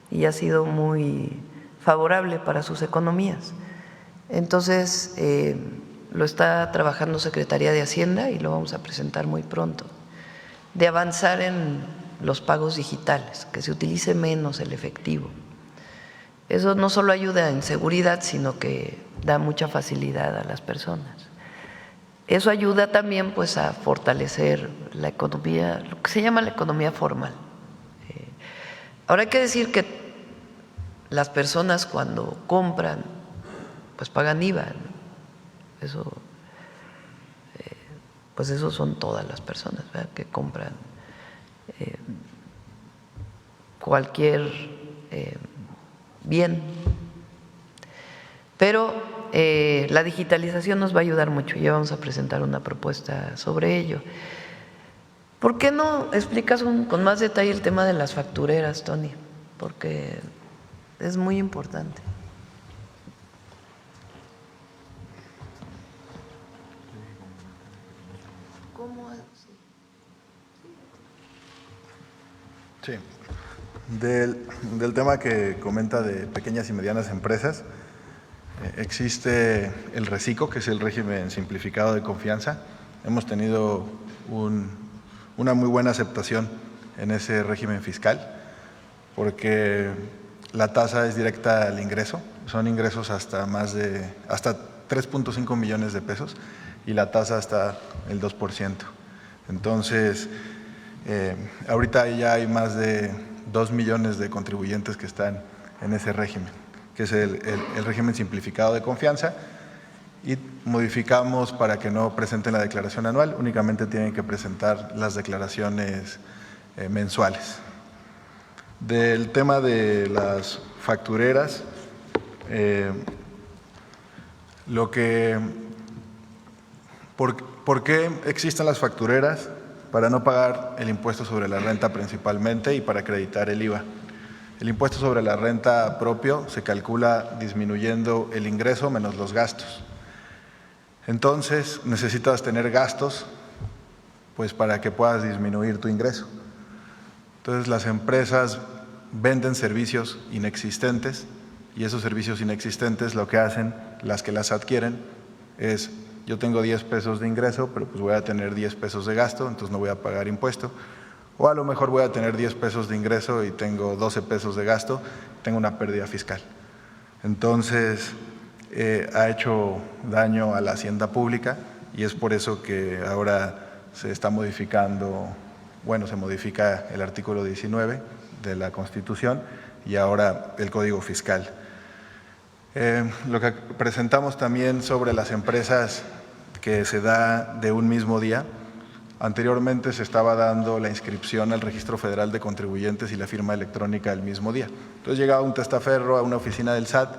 Speaker 1: y ha sido muy favorable para sus economías. Entonces, lo está trabajando Secretaría de Hacienda y lo vamos a presentar muy pronto, de avanzar en los pagos digitales, que se utilice menos el efectivo. Eso no solo ayuda en seguridad, sino que da mucha facilidad a las personas. Eso ayuda también pues a fortalecer la economía, lo que se llama la economía formal. Ahora hay que decir que las personas cuando compran pues pagan IVA, ¿no? Eso, pues eso son todas las personas, ¿verdad?, que compran cualquier bien. Pero la digitalización nos va a ayudar mucho. Ya vamos a presentar una propuesta sobre ello. ¿Por qué no explicas con más detalle el tema de las factureras, Tony? Porque es muy importante. ¿Cómo?
Speaker 3: Sí. Del tema que comenta de pequeñas y medianas empresas, existe el RECICO, que es el régimen simplificado de confianza. Hemos tenido una muy buena aceptación en ese régimen fiscal, porque la tasa es directa al ingreso, son ingresos hasta 3.5 millones de pesos y la tasa hasta el 2%. Entonces, ahorita ya hay más de 2 millones de contribuyentes que están en ese régimen, que es el régimen simplificado de confianza, y modificamos para que no presenten la declaración anual, únicamente tienen que presentar las declaraciones mensuales. Del tema de las factureras, ¿Por qué existen las factureras? Para no pagar el impuesto sobre la renta principalmente y para acreditar el IVA. El impuesto sobre la renta propio se calcula disminuyendo el ingreso menos los gastos. Entonces necesitas tener gastos pues para que puedas disminuir tu ingreso. Entonces las empresas venden servicios inexistentes y esos servicios inexistentes lo que hacen, las que las adquieren, es yo tengo 10 pesos de ingreso, pero pues voy a tener 10 pesos de gasto, entonces no voy a pagar impuesto. O a lo mejor voy a tener 10 pesos de ingreso y tengo 12 pesos de gasto, tengo una pérdida fiscal. Entonces ha hecho daño a la hacienda pública y es por eso que ahora se está modificando, bueno, se modifica el artículo 19 de la Constitución y ahora el Código Fiscal. Lo que presentamos también sobre las empresas que se da de un mismo día. Anteriormente se estaba dando la inscripción al Registro Federal de Contribuyentes y la firma electrónica el mismo día. Entonces llegaba un testaferro a una oficina del SAT,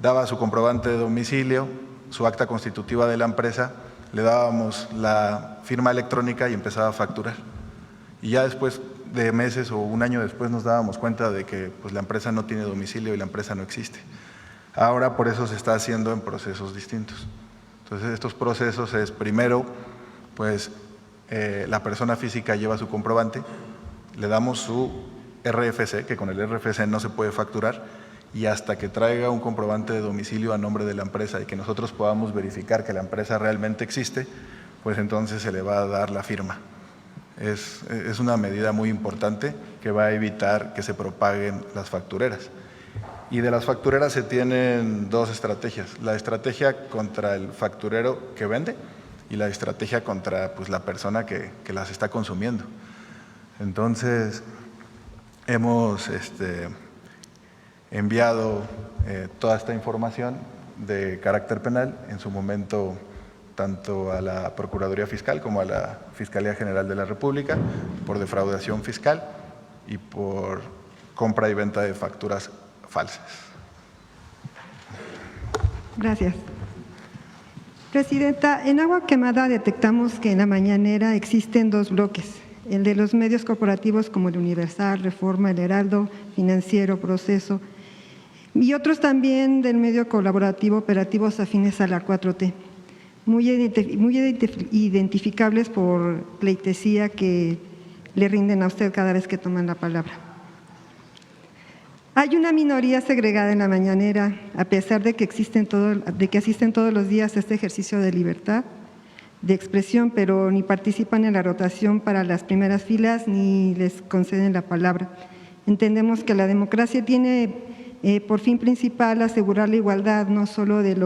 Speaker 3: daba su comprobante de domicilio, su acta constitutiva de la empresa, le dábamos la firma electrónica y empezaba a facturar. Y ya después de meses o un año después nos dábamos cuenta de que pues, la empresa no tiene domicilio y la empresa no existe. Ahora por eso se está haciendo en procesos distintos. Entonces estos procesos es primero, pues la persona física lleva su comprobante, le damos su RFC, que con el RFC no se puede facturar, y hasta que traiga un comprobante de domicilio a nombre de la empresa y que nosotros podamos verificar que la empresa realmente existe, pues entonces se le va a dar la firma. Es una medida muy importante que va a evitar que se propaguen las factureras. Y de las factureras se tienen dos estrategias, la estrategia contra el facturero que vende y la estrategia contra pues, la persona que las está consumiendo. Entonces, hemos enviado toda esta información de carácter penal, en su momento tanto a la Procuraduría Fiscal como a la Fiscalía General de la República, por defraudación fiscal y por compra y venta de facturas falsas.
Speaker 9: Gracias. Presidenta, en Agua Quemada detectamos que en la mañanera existen dos bloques, el de los medios corporativos como el Universal, Reforma, El Heraldo, Financiero, Proceso, y otros también del medio colaborativo operativos afines a la 4T, muy identificables por pleitesía que le rinden a usted cada vez que toman la palabra. Hay una minoría segregada en la mañanera, a pesar de que asisten todos los días a este ejercicio de libertad de expresión, pero ni participan en la rotación para las primeras filas ni les conceden la palabra. Entendemos que la democracia tiene por fin principal asegurar la igualdad, no solo de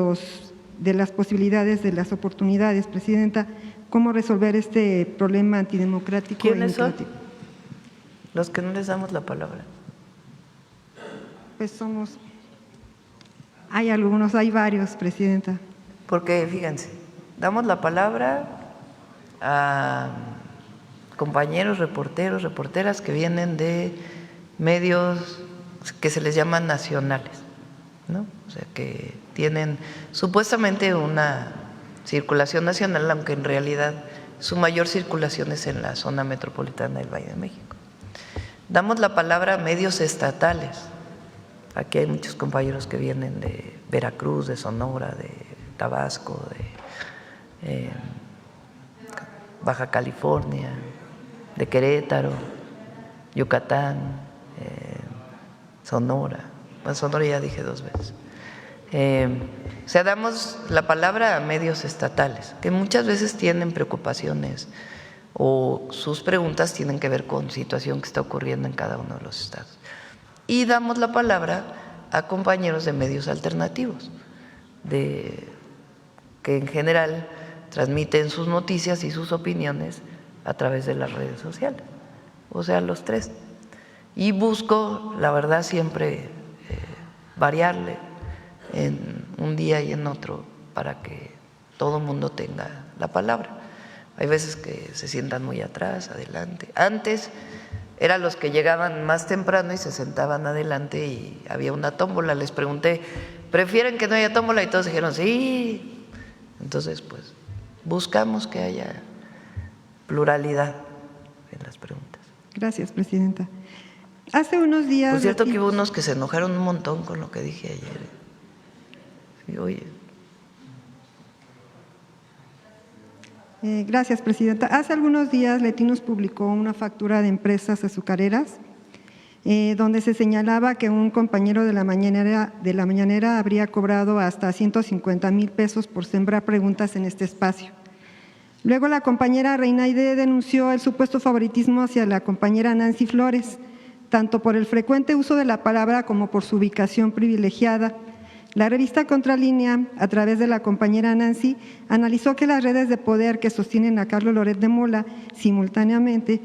Speaker 9: las posibilidades, de las oportunidades. Presidenta, ¿cómo resolver este problema antidemocrático?
Speaker 1: ¿Quiénes son los que no les damos la palabra?
Speaker 9: Pues hay algunos, hay varios, Presidenta.
Speaker 1: Porque fíjense, damos la palabra a compañeros reporteros, reporteras que vienen de medios que se les llaman nacionales, ¿no? O sea, que tienen supuestamente una circulación nacional, aunque en realidad su mayor circulación es en la zona metropolitana del Valle de México. Damos la palabra a medios estatales. Aquí hay muchos compañeros que vienen de Veracruz, de Sonora, de Tabasco, de Baja California, de Querétaro, Yucatán, Sonora. Bueno, Sonora ya dije 2 veces. O sea, damos la palabra a medios estatales, que muchas veces tienen preocupaciones o sus preguntas tienen que ver con situación que está ocurriendo en cada uno de los estados. Y damos la palabra a compañeros de medios alternativos, que en general transmiten sus noticias y sus opiniones a través de las redes sociales, o sea, los tres. Y busco, la verdad, siempre variarle en un día y en otro para que todo el mundo tenga la palabra. Hay veces que se sientan muy atrás, adelante. Antes eran los que llegaban más temprano y se sentaban adelante y había una tómbola. Les pregunté ¿prefieren que no haya tómbola? Y todos dijeron sí. Entonces, pues, buscamos que haya pluralidad en las preguntas.
Speaker 9: Gracias, presidenta. Hace unos días…
Speaker 1: Por cierto que hubo unos que se enojaron un montón con lo que dije ayer. Sí, oye.
Speaker 9: Gracias, presidenta. Hace algunos días Latinos publicó una factura de empresas azucareras donde se señalaba que un compañero de la mañanera habría cobrado hasta 150,000 pesos por sembrar preguntas en este espacio. Luego la compañera Reinaide denunció el supuesto favoritismo hacia la compañera Nancy Flores, tanto por el frecuente uso de la palabra como por su ubicación privilegiada. La revista Contralínea, a través de la compañera Nancy, analizó que las redes de poder que sostienen a Carlos Loret de Mola simultáneamente,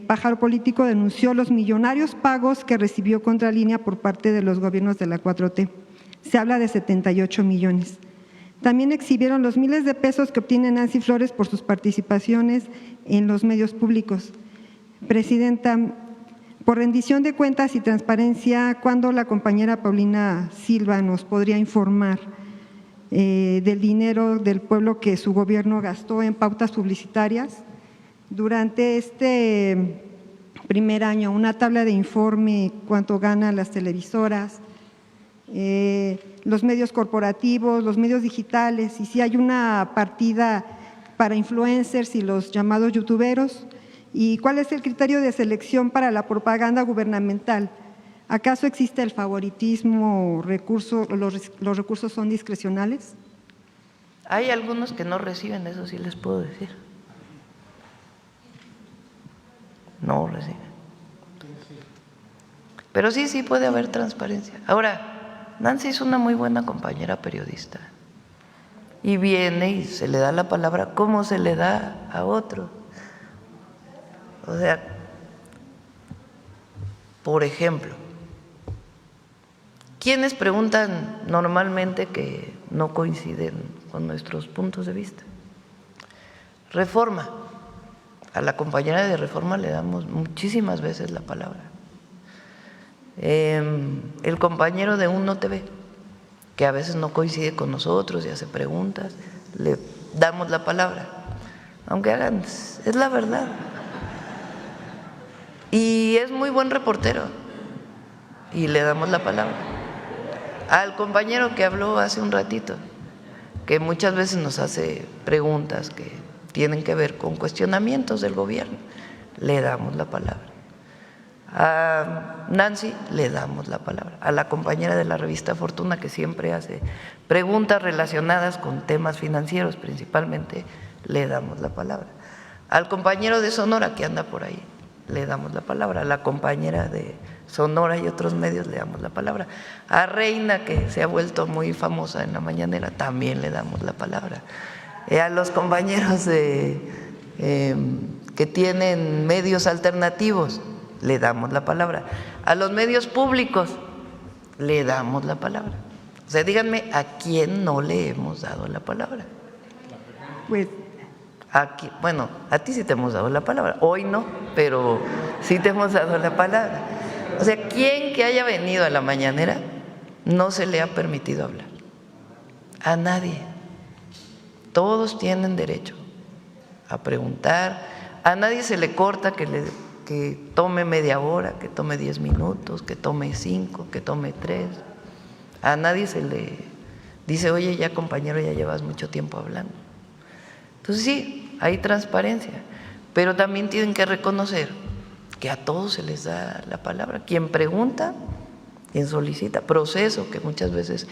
Speaker 9: Pájaro Político denunció los millonarios pagos que recibió Contralínea por parte de los gobiernos de la 4T. Se habla de 78 millones. También exhibieron los miles de pesos que obtiene Nancy Flores por sus participaciones en los medios públicos. Presidenta, por rendición de cuentas y transparencia, ¿cuándo la compañera Paulina Silva nos podría informar del dinero del pueblo que su gobierno gastó en pautas publicitarias? Durante este primer año, una tabla de informe, cuánto ganan las televisoras, los medios corporativos, los medios digitales, y si hay una partida para influencers y los llamados youtuberos, y cuál es el criterio de selección para la propaganda gubernamental. ¿Acaso existe el favoritismo, los recursos son discrecionales?
Speaker 1: Hay algunos que no reciben, eso sí les puedo decir. No reciben. Pero sí puede haber transparencia. Ahora, Nancy es una muy buena compañera periodista y viene y se le da la palabra como se le da a otro. O sea, por ejemplo, ¿quiénes preguntan normalmente que no coinciden con nuestros puntos de vista? Reforma. A la compañera de Reforma le damos muchísimas veces la palabra. El compañero de Uno TV, que a veces no coincide con nosotros y hace preguntas, le damos la palabra. Aunque hagan, es la verdad. Y es muy buen reportero y le damos la palabra. Al compañero que habló hace un ratito, que muchas veces nos hace preguntas que tienen que ver con cuestionamientos del gobierno, le damos la palabra. A Nancy le damos la palabra. A la compañera de la revista Fortuna, que siempre hace preguntas relacionadas con temas financieros principalmente, le damos la palabra. Al compañero de Sonora que anda por ahí, le damos la palabra. A la compañera de Sonora y otros medios le damos la palabra. A Reina, que se ha vuelto muy famosa en la mañanera, también le damos la palabra. A los compañeros que tienen medios alternativos, le damos la palabra. A los medios públicos, le damos la palabra. O sea, díganme, ¿a quién no le hemos dado la palabra?
Speaker 9: Pues…
Speaker 1: Aquí, bueno, a ti sí te hemos dado la palabra, hoy no, pero sí te hemos dado la palabra. O sea, ¿quién que haya venido a la mañanera no se le ha permitido hablar? A nadie. Todos tienen derecho a preguntar, a nadie se le corta que tome media hora, que tome 10 minutos, que tome 5, que tome 3. A nadie se le dice, oye, ya compañero, ya llevas mucho tiempo hablando. Entonces sí, hay transparencia, pero también tienen que reconocer que a todos se les da la palabra. Quien pregunta, quien solicita, proceso, que muchas veces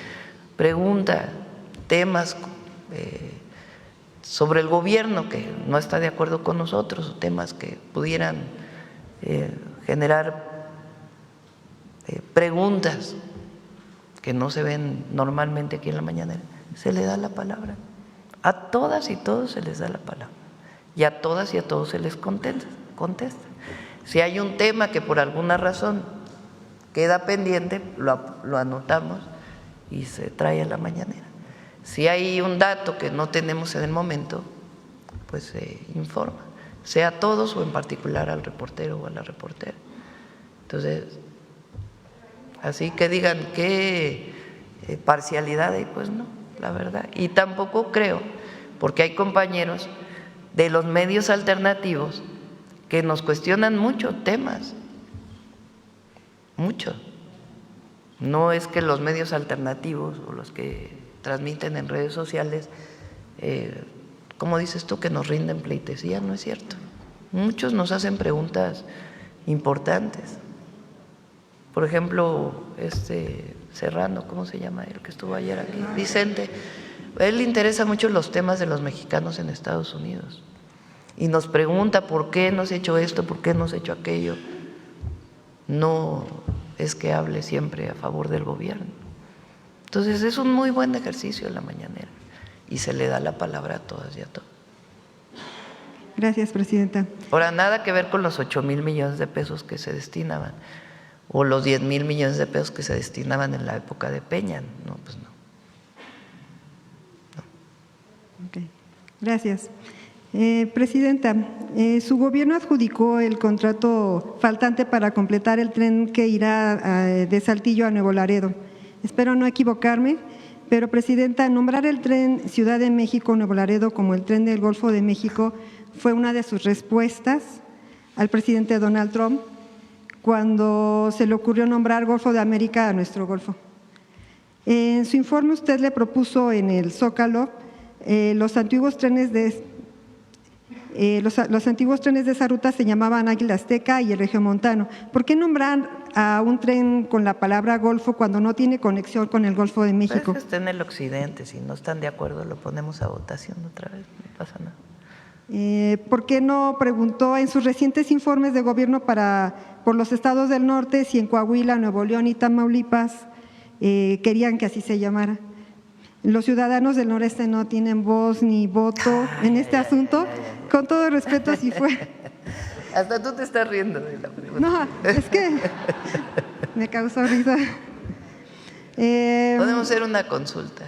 Speaker 1: pregunta temas sobre el gobierno que no está de acuerdo con nosotros, o temas que pudieran generar preguntas que no se ven normalmente aquí en la mañanera, se le da la palabra. A todas y todos se les da la palabra y a todas y a todos se les contesta. Si hay un tema que por alguna razón queda pendiente, lo anotamos y se trae a la mañanera. Si hay un dato que no tenemos en el momento, pues se informa, sea a todos o en particular al reportero o a la reportera. Entonces, así que digan que parcialidad y pues no, la verdad. Y tampoco creo, porque hay compañeros de los medios alternativos que nos cuestionan mucho temas, mucho. No es que los medios alternativos o los que transmiten en redes sociales, como dices tú, que nos rinden pleitesía, no es cierto. Muchos nos hacen preguntas importantes. Por ejemplo, Serrano, ¿cómo se llama el que estuvo ayer aquí? Vicente. A él le interesan mucho los temas de los mexicanos en Estados Unidos y nos pregunta por qué no se ha hecho esto, por qué no se ha hecho aquello. No es que hable siempre a favor del gobierno. Entonces es un muy buen ejercicio en la mañanera y se le da la palabra a todas y a todos.
Speaker 9: Gracias, presidenta.
Speaker 1: Ahora, nada que ver con los 8,000 millones de pesos que se destinaban o los 10,000 millones de pesos que se destinaban en la época de Peña. No, pues no.
Speaker 9: Okay. Gracias. Presidenta, su gobierno adjudicó el contrato faltante para completar el tren que irá de Saltillo a Nuevo Laredo. Espero no equivocarme, pero, presidenta, nombrar el tren Ciudad de México-Nuevo Laredo como el tren del Golfo de México fue una de sus respuestas al presidente Donald Trump cuando se le ocurrió nombrar Golfo de América a nuestro Golfo. En su informe usted le propuso en el Zócalo los antiguos trenes de esa ruta se llamaban Águila Azteca y el Regiomontano. ¿Por qué nombrar a un tren con la palabra Golfo cuando no tiene conexión con el Golfo de México?
Speaker 1: Pues está en el occidente, si no están de acuerdo lo ponemos a votación otra vez, no pasa nada.
Speaker 9: ¿Por qué no preguntó en sus recientes informes de gobierno por los estados del norte si en Coahuila, Nuevo León y Tamaulipas querían que así se llamara? Los ciudadanos del noreste no tienen voz ni voto en este asunto. Con todo respeto, si fue.
Speaker 1: Hasta tú te estás riendo de la pregunta.
Speaker 9: No, es que me causó risa.
Speaker 1: Podemos hacer una consulta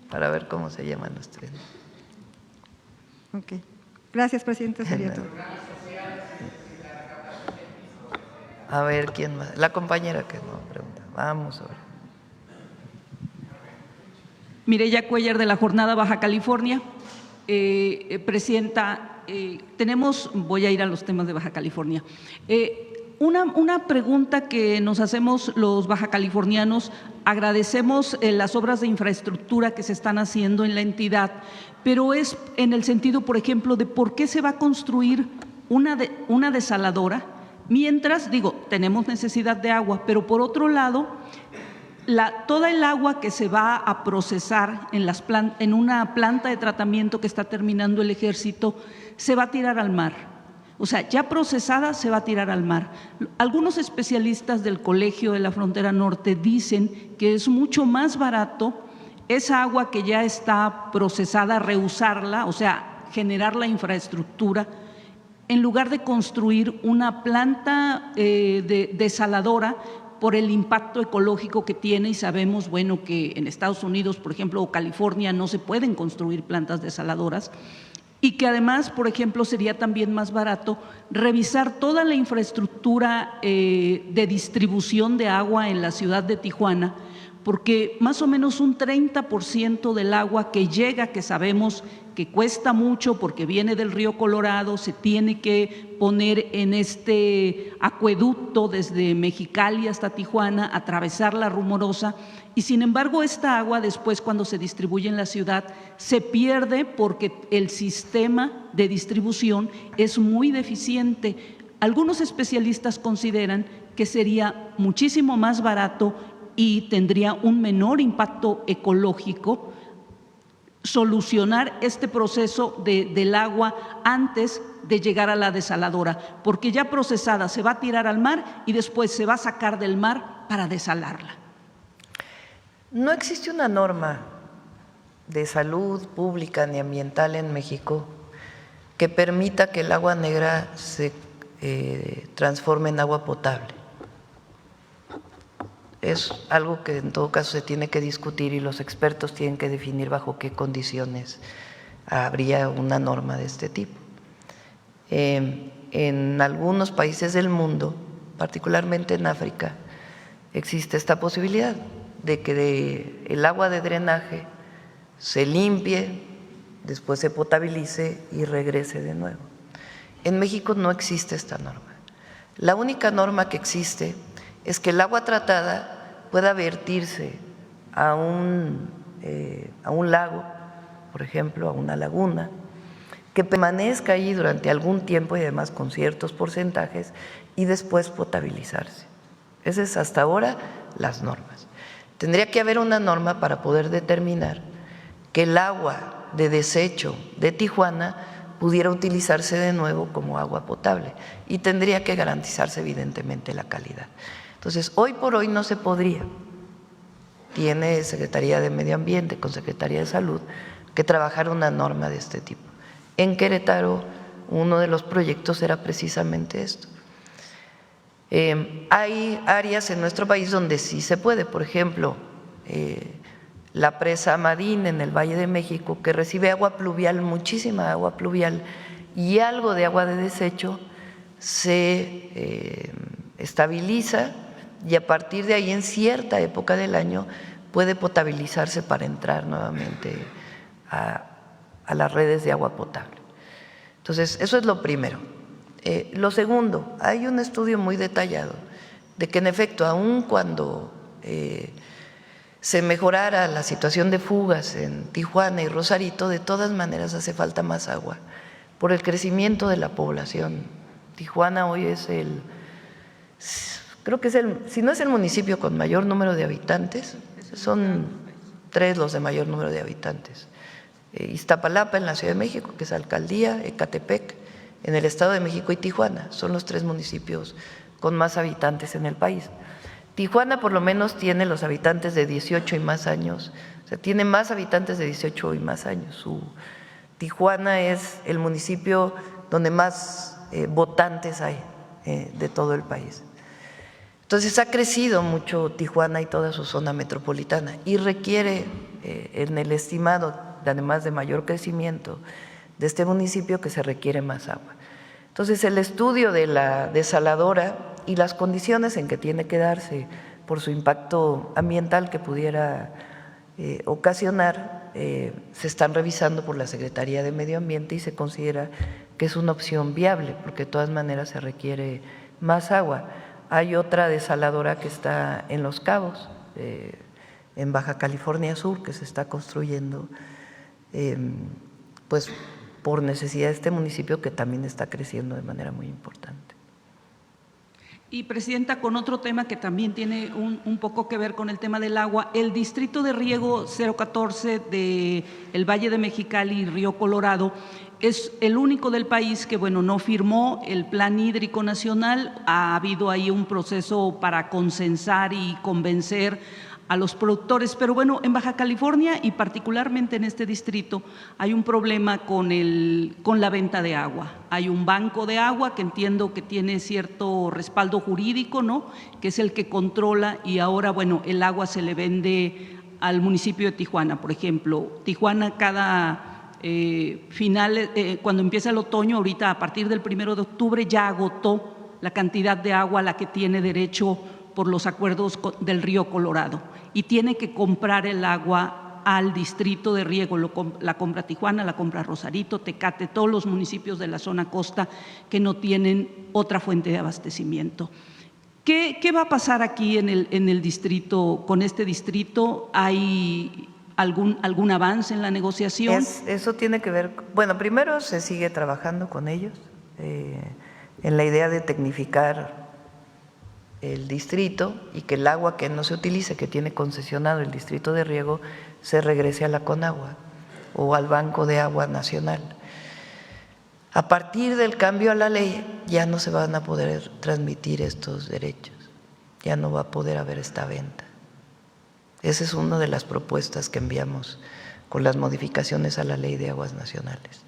Speaker 1: para ver cómo se llaman los trenes.
Speaker 9: Ok. Gracias, presidente. Sería todo.
Speaker 1: A ver, ¿quién más? La compañera que no pregunta. Vamos a ver.
Speaker 10: Mireya Cuellar, de la Jornada Baja California. Presidenta, voy a ir a los temas de Baja California. Una pregunta que nos hacemos los bajacalifornianos: agradecemos las obras de infraestructura que se están haciendo en la entidad, pero es en el sentido, por ejemplo, de por qué se va a construir una desaladora, mientras, tenemos necesidad de agua, pero por otro lado, toda el agua que se va a procesar en una planta de tratamiento que está terminando el Ejército se va a tirar al mar. O sea, ya procesada se va a tirar al mar. Algunos especialistas del Colegio de la Frontera Norte dicen que es mucho más barato esa agua que ya está procesada, reusarla, o sea, generar la infraestructura, en lugar de construir una planta desaladora por el impacto ecológico que tiene, y sabemos, que en Estados Unidos, por ejemplo, o California, no se pueden construir plantas desaladoras, y que además, por ejemplo, sería también más barato revisar toda la infraestructura de distribución de agua en la ciudad de Tijuana, porque más o menos un 30% del agua que llega, que sabemos que cuesta mucho porque viene del río Colorado, se tiene que poner en este acueducto desde Mexicali hasta Tijuana, atravesar la Rumorosa, y sin embargo esta agua después, cuando se distribuye en la ciudad, se pierde porque el sistema de distribución es muy deficiente. Algunos especialistas consideran que sería muchísimo más barato y tendría un menor impacto ecológico solucionar este proceso del agua antes de llegar a la desaladora, porque ya procesada se va a tirar al mar y después se va a sacar del mar para desalarla.
Speaker 1: No existe una norma de salud pública ni ambiental en México que permita que el agua negra se transforme en agua potable. Es algo que en todo caso se tiene que discutir y los expertos tienen que definir bajo qué condiciones habría una norma de este tipo. En algunos países del mundo, particularmente en África, existe esta posibilidad. de que el agua de drenaje se limpie, después se potabilice y regrese de nuevo. En México no existe esta norma. La única norma que existe es que el agua tratada pueda vertirse a un lago, por ejemplo, a una laguna, que permanezca allí durante algún tiempo y además con ciertos porcentajes y después potabilizarse. Esas es hasta ahora las normas. Tendría que haber una norma para poder determinar que el agua de desecho de Tijuana pudiera utilizarse de nuevo como agua potable y tendría que garantizarse evidentemente la calidad. Entonces, hoy por hoy no se podría. Tiene Secretaría de Medio Ambiente con Secretaría de Salud que trabajar una norma de este tipo. En Querétaro, uno de los proyectos era precisamente esto. Hay áreas en nuestro país donde sí se puede, por ejemplo, la presa Madín en el Valle de México, que recibe agua pluvial, muchísima agua pluvial y algo de agua de desecho, se estabiliza y a partir de ahí en cierta época del año puede potabilizarse para entrar nuevamente a las redes de agua potable. Entonces, eso es lo primero. Lo segundo, hay un estudio muy detallado de que en efecto, aun cuando se mejorara la situación de fugas en Tijuana y Rosarito, de todas maneras hace falta más agua por el crecimiento de la población. Tijuana hoy es creo que es si no es el municipio con mayor número de habitantes, son 3 los de mayor número de habitantes. Iztapalapa en la Ciudad de México, que es alcaldía, Ecatepec en el Estado de México y Tijuana, son los 3 municipios con más habitantes en el país. Tijuana por lo menos tiene los habitantes de 18 y más años, o sea, tiene más habitantes de 18 y más años. Tijuana es el municipio donde más votantes hay de todo el país. Entonces ha crecido mucho Tijuana y toda su zona metropolitana y requiere en el estimado, además de mayor crecimiento de este municipio, que se requiere más agua. Entonces el estudio de la desaladora y las condiciones en que tiene que darse por su impacto ambiental que pudiera ocasionar, se están revisando por la Secretaría de Medio Ambiente y se considera que es una opción viable porque de todas maneras se requiere más agua. Hay otra desaladora que está en Los Cabos, en Baja California Sur, que se está construyendo pues por necesidad de este municipio que también está creciendo de manera muy importante.
Speaker 10: Y Presidenta, con otro tema que también tiene un poco que ver con el tema del agua, el distrito de riego 014 del Valle de Mexicali y Río Colorado es el único del país que, bueno, no firmó el Plan Hídrico Nacional. Ha habido ahí un proceso para consensar y convencer a los productores, pero bueno, en Baja California y particularmente en este distrito hay un problema con la venta de agua. Hay un banco de agua que entiendo que tiene cierto respaldo jurídico, ¿no?, que es el que controla, y ahora, bueno, el agua se le vende al municipio de Tijuana. Por ejemplo, Tijuana cada cuando empieza el otoño, ahorita a partir del 1 de octubre ya agotó la cantidad de agua a la que tiene derecho por los acuerdos del Río Colorado y tiene que comprar el agua al distrito de riego. La compra Tijuana, la compra Rosarito, Tecate, todos los municipios de la zona costa que no tienen otra fuente de abastecimiento. ¿Qué va a pasar aquí en el distrito, con este distrito? ¿Hay algún avance en la negociación?
Speaker 1: Eso tiene que ver, bueno, primero se sigue trabajando con ellos en la idea de tecnificar el distrito y que el agua que no se utilice, que tiene concesionado el distrito de riego, se regrese a la Conagua o al Banco de Agua Nacional. A partir del cambio a la ley ya no se van a poder transmitir estos derechos, ya no va a poder haber esta venta. Esa es una de las propuestas que enviamos con las modificaciones a la Ley de Aguas Nacionales.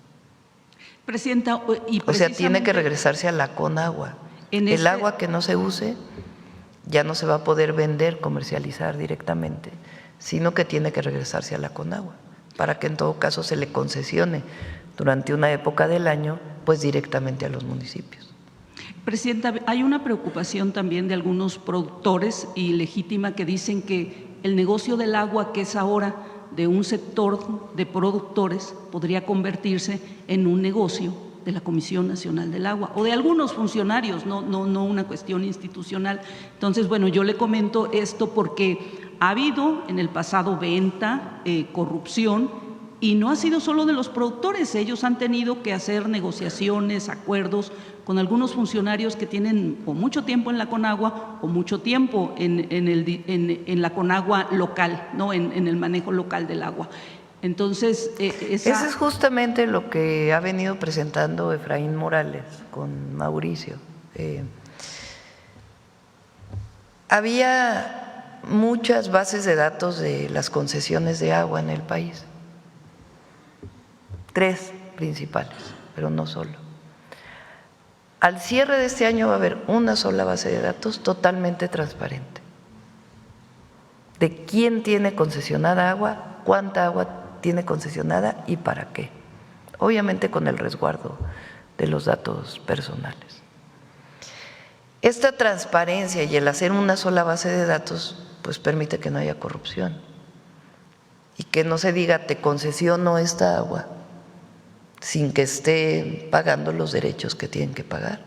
Speaker 10: Presidenta,
Speaker 1: o sea, tiene que regresarse a la Conagua. El agua que no se use ya no se va a poder vender, comercializar directamente, sino que tiene que regresarse a la Conagua, para que en todo caso se le concesione durante una época del año, pues directamente a los municipios.
Speaker 10: Presidenta, hay una preocupación también de algunos productores y legítima que dicen que el negocio del agua, que es ahora de un sector de productores, podría convertirse en un negocio de la Comisión Nacional del Agua o de algunos funcionarios, no una cuestión institucional. Entonces, bueno, yo le comento esto porque ha habido en el pasado venta, corrupción, y no ha sido solo de los productores. Ellos han tenido que hacer negociaciones, acuerdos con algunos funcionarios que tienen o mucho tiempo en la Conagua o mucho tiempo en la Conagua local, ¿no? en el manejo local del agua. Entonces,
Speaker 1: Eso es justamente lo que ha venido presentando Efraín Morales con Mauricio. Había muchas bases de datos de las concesiones de agua en el país. 3 principales, pero no solo. Al cierre de este año va a haber una sola base de datos totalmente transparente de quién tiene concesionada agua, cuánta agua tiene concesionada y para qué. Obviamente con el resguardo de los datos personales. Esta transparencia y el hacer una sola base de datos pues permite que no haya corrupción y que no se diga te concesiono esta agua sin que esté pagando los derechos que tienen que pagar.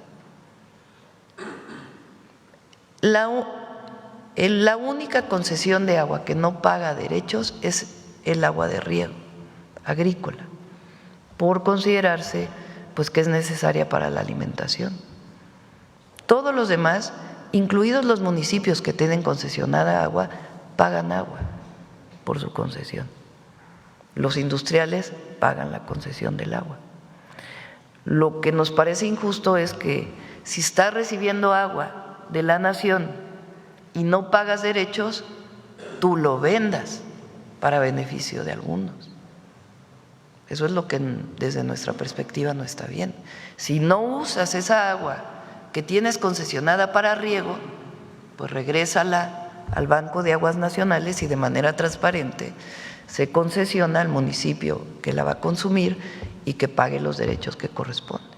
Speaker 1: La única concesión de agua que no paga derechos es el agua de riego agrícola, por considerarse pues que es necesaria para la alimentación. Todos los demás, incluidos los municipios que tienen concesionada agua, pagan agua por su concesión. Los industriales pagan la concesión del agua. Lo que nos parece injusto es que si estás recibiendo agua de la nación y no pagas derechos, tú lo vendas para beneficio de algunos. Eso es lo que desde nuestra perspectiva no está bien. Si no usas esa agua que tienes concesionada para riego, pues regrésala al Banco de Aguas Nacionales y de manera transparente se concesiona al municipio que la va a consumir y que pague los derechos que corresponden.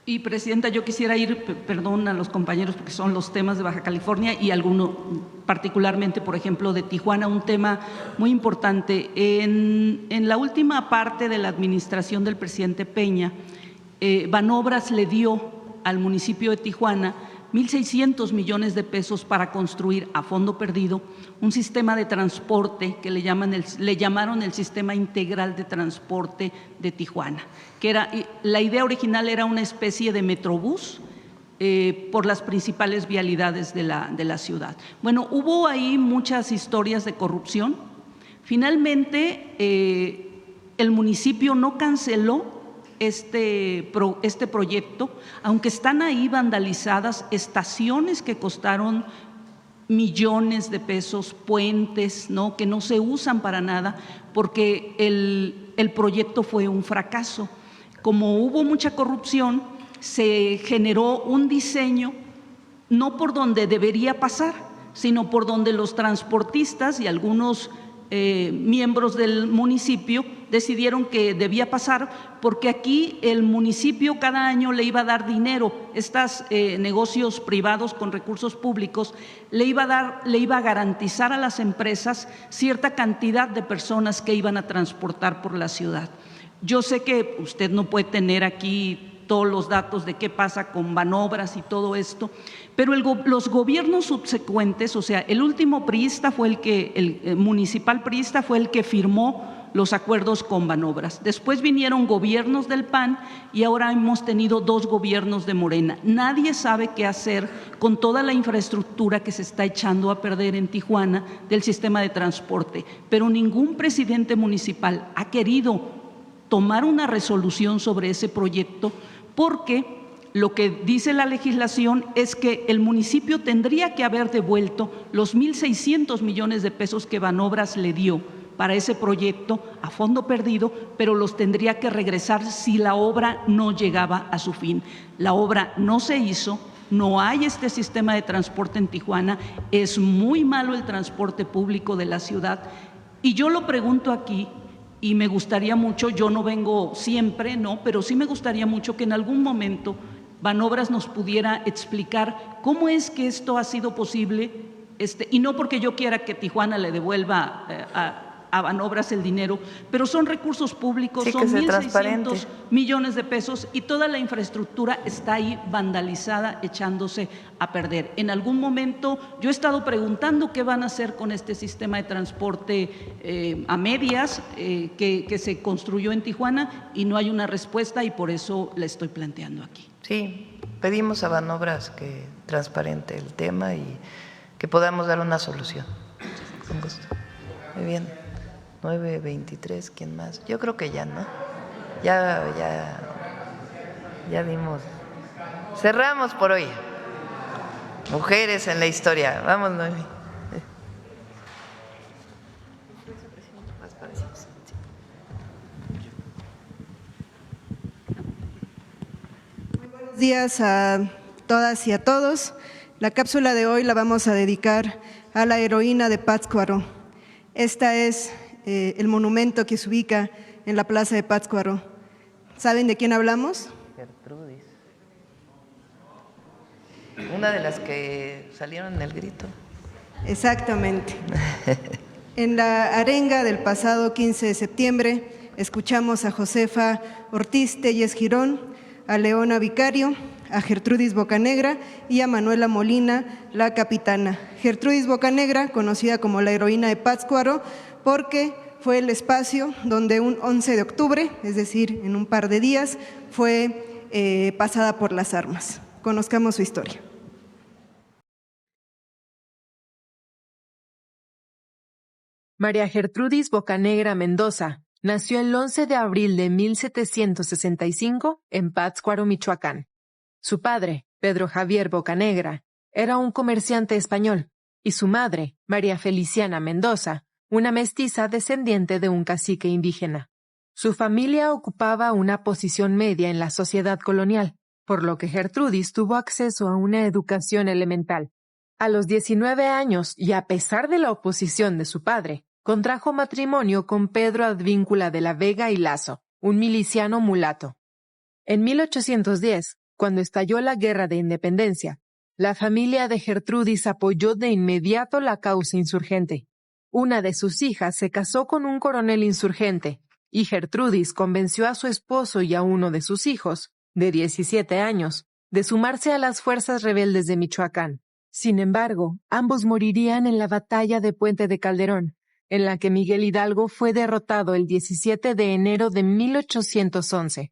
Speaker 10: Y, Presidenta, yo quisiera ir, perdón a los compañeros porque son los temas de Baja California y alguno particularmente, por ejemplo, de Tijuana, un tema muy importante. En la última parte de la administración del presidente Peña, Banobras le dio al municipio de Tijuana 1.600 millones de pesos para construir a fondo perdido un sistema de transporte que le llamaron el Sistema Integral de Transporte de Tijuana, que era, la idea original era una especie de metrobús por las principales vialidades de la ciudad. Bueno, hubo ahí muchas historias de corrupción. Finalmente, el municipio no canceló este proyecto, aunque están ahí vandalizadas estaciones que costaron millones de pesos, puentes, ¿no?, que no se usan para nada porque el proyecto fue un fracaso. Como hubo mucha corrupción, se generó un diseño no por donde debería pasar, sino por donde los transportistas y algunos miembros del municipio decidieron que debía pasar, porque aquí el municipio cada año le iba a dar dinero, estos negocios privados con recursos públicos le iba a garantizar a las empresas cierta cantidad de personas que iban a transportar por la ciudad. Yo sé que usted no puede tener aquí todos los datos de qué pasa con Banobras y todo esto, pero los gobiernos subsecuentes, o sea, el último priista fue el municipal priista fue el que firmó los acuerdos con Banobras. Después vinieron gobiernos del PAN y ahora hemos tenido 2 gobiernos de Morena. Nadie sabe qué hacer con toda la infraestructura que se está echando a perder en Tijuana del sistema de transporte, pero ningún presidente municipal ha querido tomar una resolución sobre ese proyecto, porque lo que dice la legislación es que el municipio tendría que haber devuelto los 1.600 millones de pesos que Banobras le dio para ese proyecto a fondo perdido, pero los tendría que regresar si la obra no llegaba a su fin. La obra no se hizo, no hay este sistema de transporte en Tijuana, es muy malo el transporte público de la ciudad. Y yo lo pregunto aquí, y me gustaría mucho, yo no vengo siempre, no, pero sí me gustaría mucho que en algún momento Banobras nos pudiera explicar cómo es que esto ha sido posible Y no porque yo quiera que Tijuana le devuelva a Banobras el dinero, pero son recursos públicos,
Speaker 1: Sí,
Speaker 10: son
Speaker 1: que sea
Speaker 10: 1.600
Speaker 1: transparente.
Speaker 10: millones de pesos y toda la infraestructura está ahí vandalizada, echándose a perder. En algún momento yo he estado preguntando qué van a hacer con este sistema de transporte a medias que se construyó en Tijuana y no hay una respuesta y por eso la estoy planteando aquí.
Speaker 1: Sí, pedimos a Banobras que transparente el tema y que podamos dar una solución. Con gusto. Muy bien. 9:23, ¿quién más? Yo creo que ya, ¿no? Ya dimos. Cerramos por hoy. Mujeres en la historia. Vamos, Noemi.
Speaker 11: Buenos días a todas y a todos. La cápsula de hoy la vamos a dedicar a la heroína de Pátzcuaro. Esta es el monumento que se ubica en la plaza de Pátzcuaro. ¿Saben de quién hablamos?
Speaker 1: Gertrudis. Una de las que salieron en el grito.
Speaker 11: Exactamente. En la arenga del pasado 15 de septiembre escuchamos a Josefa Ortiz Telles Girón, a Leona Vicario, a Gertrudis Bocanegra y a Manuela Molina, la capitana. Gertrudis Bocanegra, conocida como la heroína de Pátzcuaro, porque fue el espacio donde un 11 de octubre, es decir, en un par de días, fue pasada por las armas. Conozcamos su historia.
Speaker 12: María Gertrudis Bocanegra Mendoza nació el 11 de abril de 1765 en Pátzcuaro, Michoacán. Su padre, Pedro Javier Bocanegra, era un comerciante español, y su madre, María Feliciana Mendoza, una mestiza descendiente de un cacique indígena. Su familia ocupaba una posición media en la sociedad colonial, por lo que Gertrudis tuvo acceso a una educación elemental. A los 19 años, y a pesar de la oposición de su padre, contrajo matrimonio con Pedro Advíncula de la Vega y Lazo, un miliciano mulato. En 1810, cuando estalló la Guerra de Independencia, la familia de Gertrudis apoyó de inmediato la causa insurgente. Una de sus hijas se casó con un coronel insurgente, y Gertrudis convenció a su esposo y a uno de sus hijos, de 17 años, de sumarse a las fuerzas rebeldes de Michoacán. Sin embargo, ambos morirían en la batalla de Puente de Calderón, en la que Miguel Hidalgo fue derrotado el 17 de enero de 1811.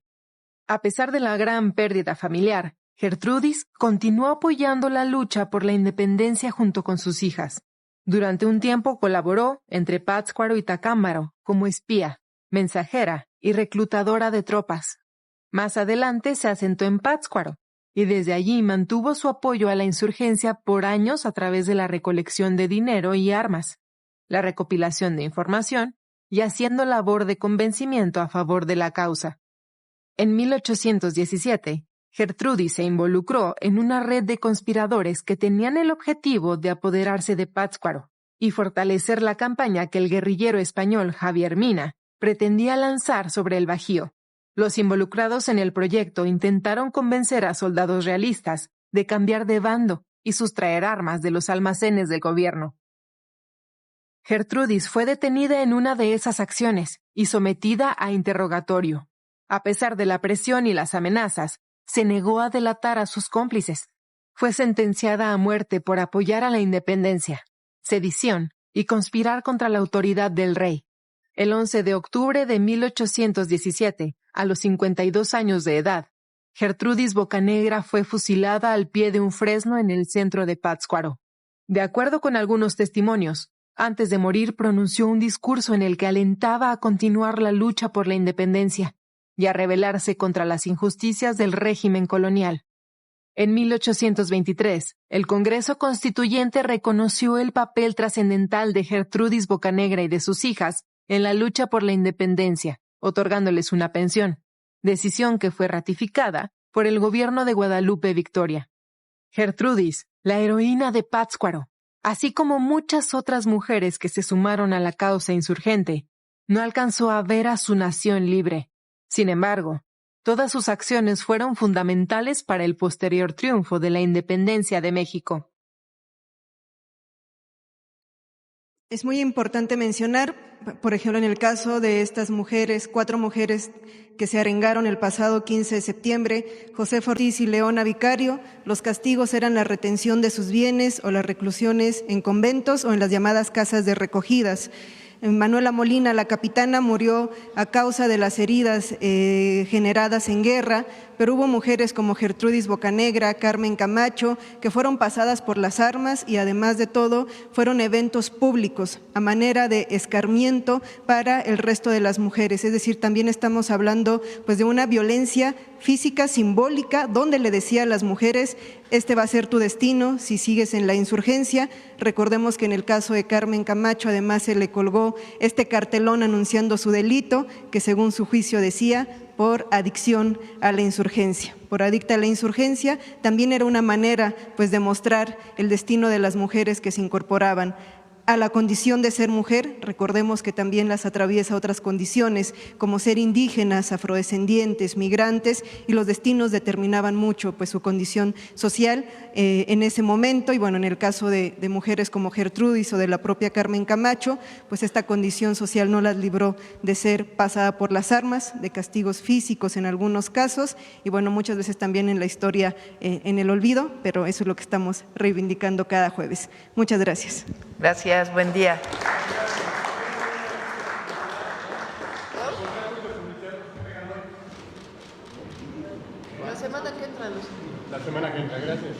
Speaker 12: A pesar de la gran pérdida familiar, Gertrudis continuó apoyando la lucha por la independencia junto con sus hijas. Durante un tiempo colaboró entre Pátzcuaro y Tacámbaro como espía, mensajera y reclutadora de tropas. Más adelante se asentó en Pátzcuaro y desde allí mantuvo su apoyo a la insurgencia por años a través de la recolección de dinero y armas, la recopilación de información y haciendo labor de convencimiento a favor de la causa. En 1817, Gertrudis se involucró en una red de conspiradores que tenían el objetivo de apoderarse de Pátzcuaro y fortalecer la campaña que el guerrillero español Javier Mina pretendía lanzar sobre el Bajío. Los involucrados en el proyecto intentaron convencer a soldados realistas de cambiar de bando y sustraer armas de los almacenes del gobierno. Gertrudis fue detenida en una de esas acciones y sometida a interrogatorio. A pesar de la presión y las amenazas, se negó a delatar a sus cómplices. Fue sentenciada a muerte por apoyar a la independencia, sedición y conspirar contra la autoridad del rey. El 11 de octubre de 1817, a los 52 años de edad, Gertrudis Bocanegra fue fusilada al pie de un fresno en el centro de Pátzcuaro. De acuerdo con algunos testimonios, antes de morir pronunció un discurso en el que alentaba a continuar la lucha por la independencia y a rebelarse contra las injusticias del régimen colonial. En 1823, el Congreso Constituyente reconoció el papel trascendental de Gertrudis Bocanegra y de sus hijas en la lucha por la independencia, otorgándoles una pensión, decisión que fue ratificada por el gobierno de Guadalupe Victoria. Gertrudis, la heroína de Pátzcuaro, así como muchas otras mujeres que se sumaron a la causa insurgente, no alcanzó a ver a su nación libre. Sin embargo, todas sus acciones fueron fundamentales para el posterior triunfo de la independencia de México.
Speaker 11: Es muy importante mencionar, por ejemplo, en el caso de estas mujeres, 4 mujeres que se arengaron el pasado 15 de septiembre, Josefa Ortiz y Leona Vicario, los castigos eran la retención de sus bienes o las reclusiones en conventos o en las llamadas casas de recogidas. Manuela Molina, la capitana, murió a causa de las heridas generadas en guerra, pero hubo mujeres como Gertrudis Bocanegra, Carmen Camacho, que fueron pasadas por las armas y además de todo fueron eventos públicos a manera de escarmiento para el resto de las mujeres. Es decir, también estamos hablando pues de una violencia física, simbólica, donde le decía a las mujeres, este va a ser tu destino si sigues en la insurgencia. Recordemos que en el caso de Carmen Camacho además se le colgó este cartelón anunciando su delito, que según su juicio decía, por adicción a la insurgencia. Por adicta a la insurgencia, también era una manera pues de mostrar el destino de las mujeres que se incorporaban a la condición de ser mujer. Recordemos que también las atraviesa otras condiciones, como ser indígenas, afrodescendientes, migrantes, y los destinos determinaban mucho pues su condición social en ese momento. Y bueno, en el caso de mujeres como Gertrudis o de la propia Carmen Camacho, pues esta condición social no las libró de ser pasada por las armas, de castigos físicos en algunos casos, y bueno, muchas veces también en la historia en el olvido, pero eso es lo que estamos reivindicando cada jueves. Muchas gracias.
Speaker 1: Gracias, buen día. La semana que entra, Luz.
Speaker 7: La semana que entra, gracias.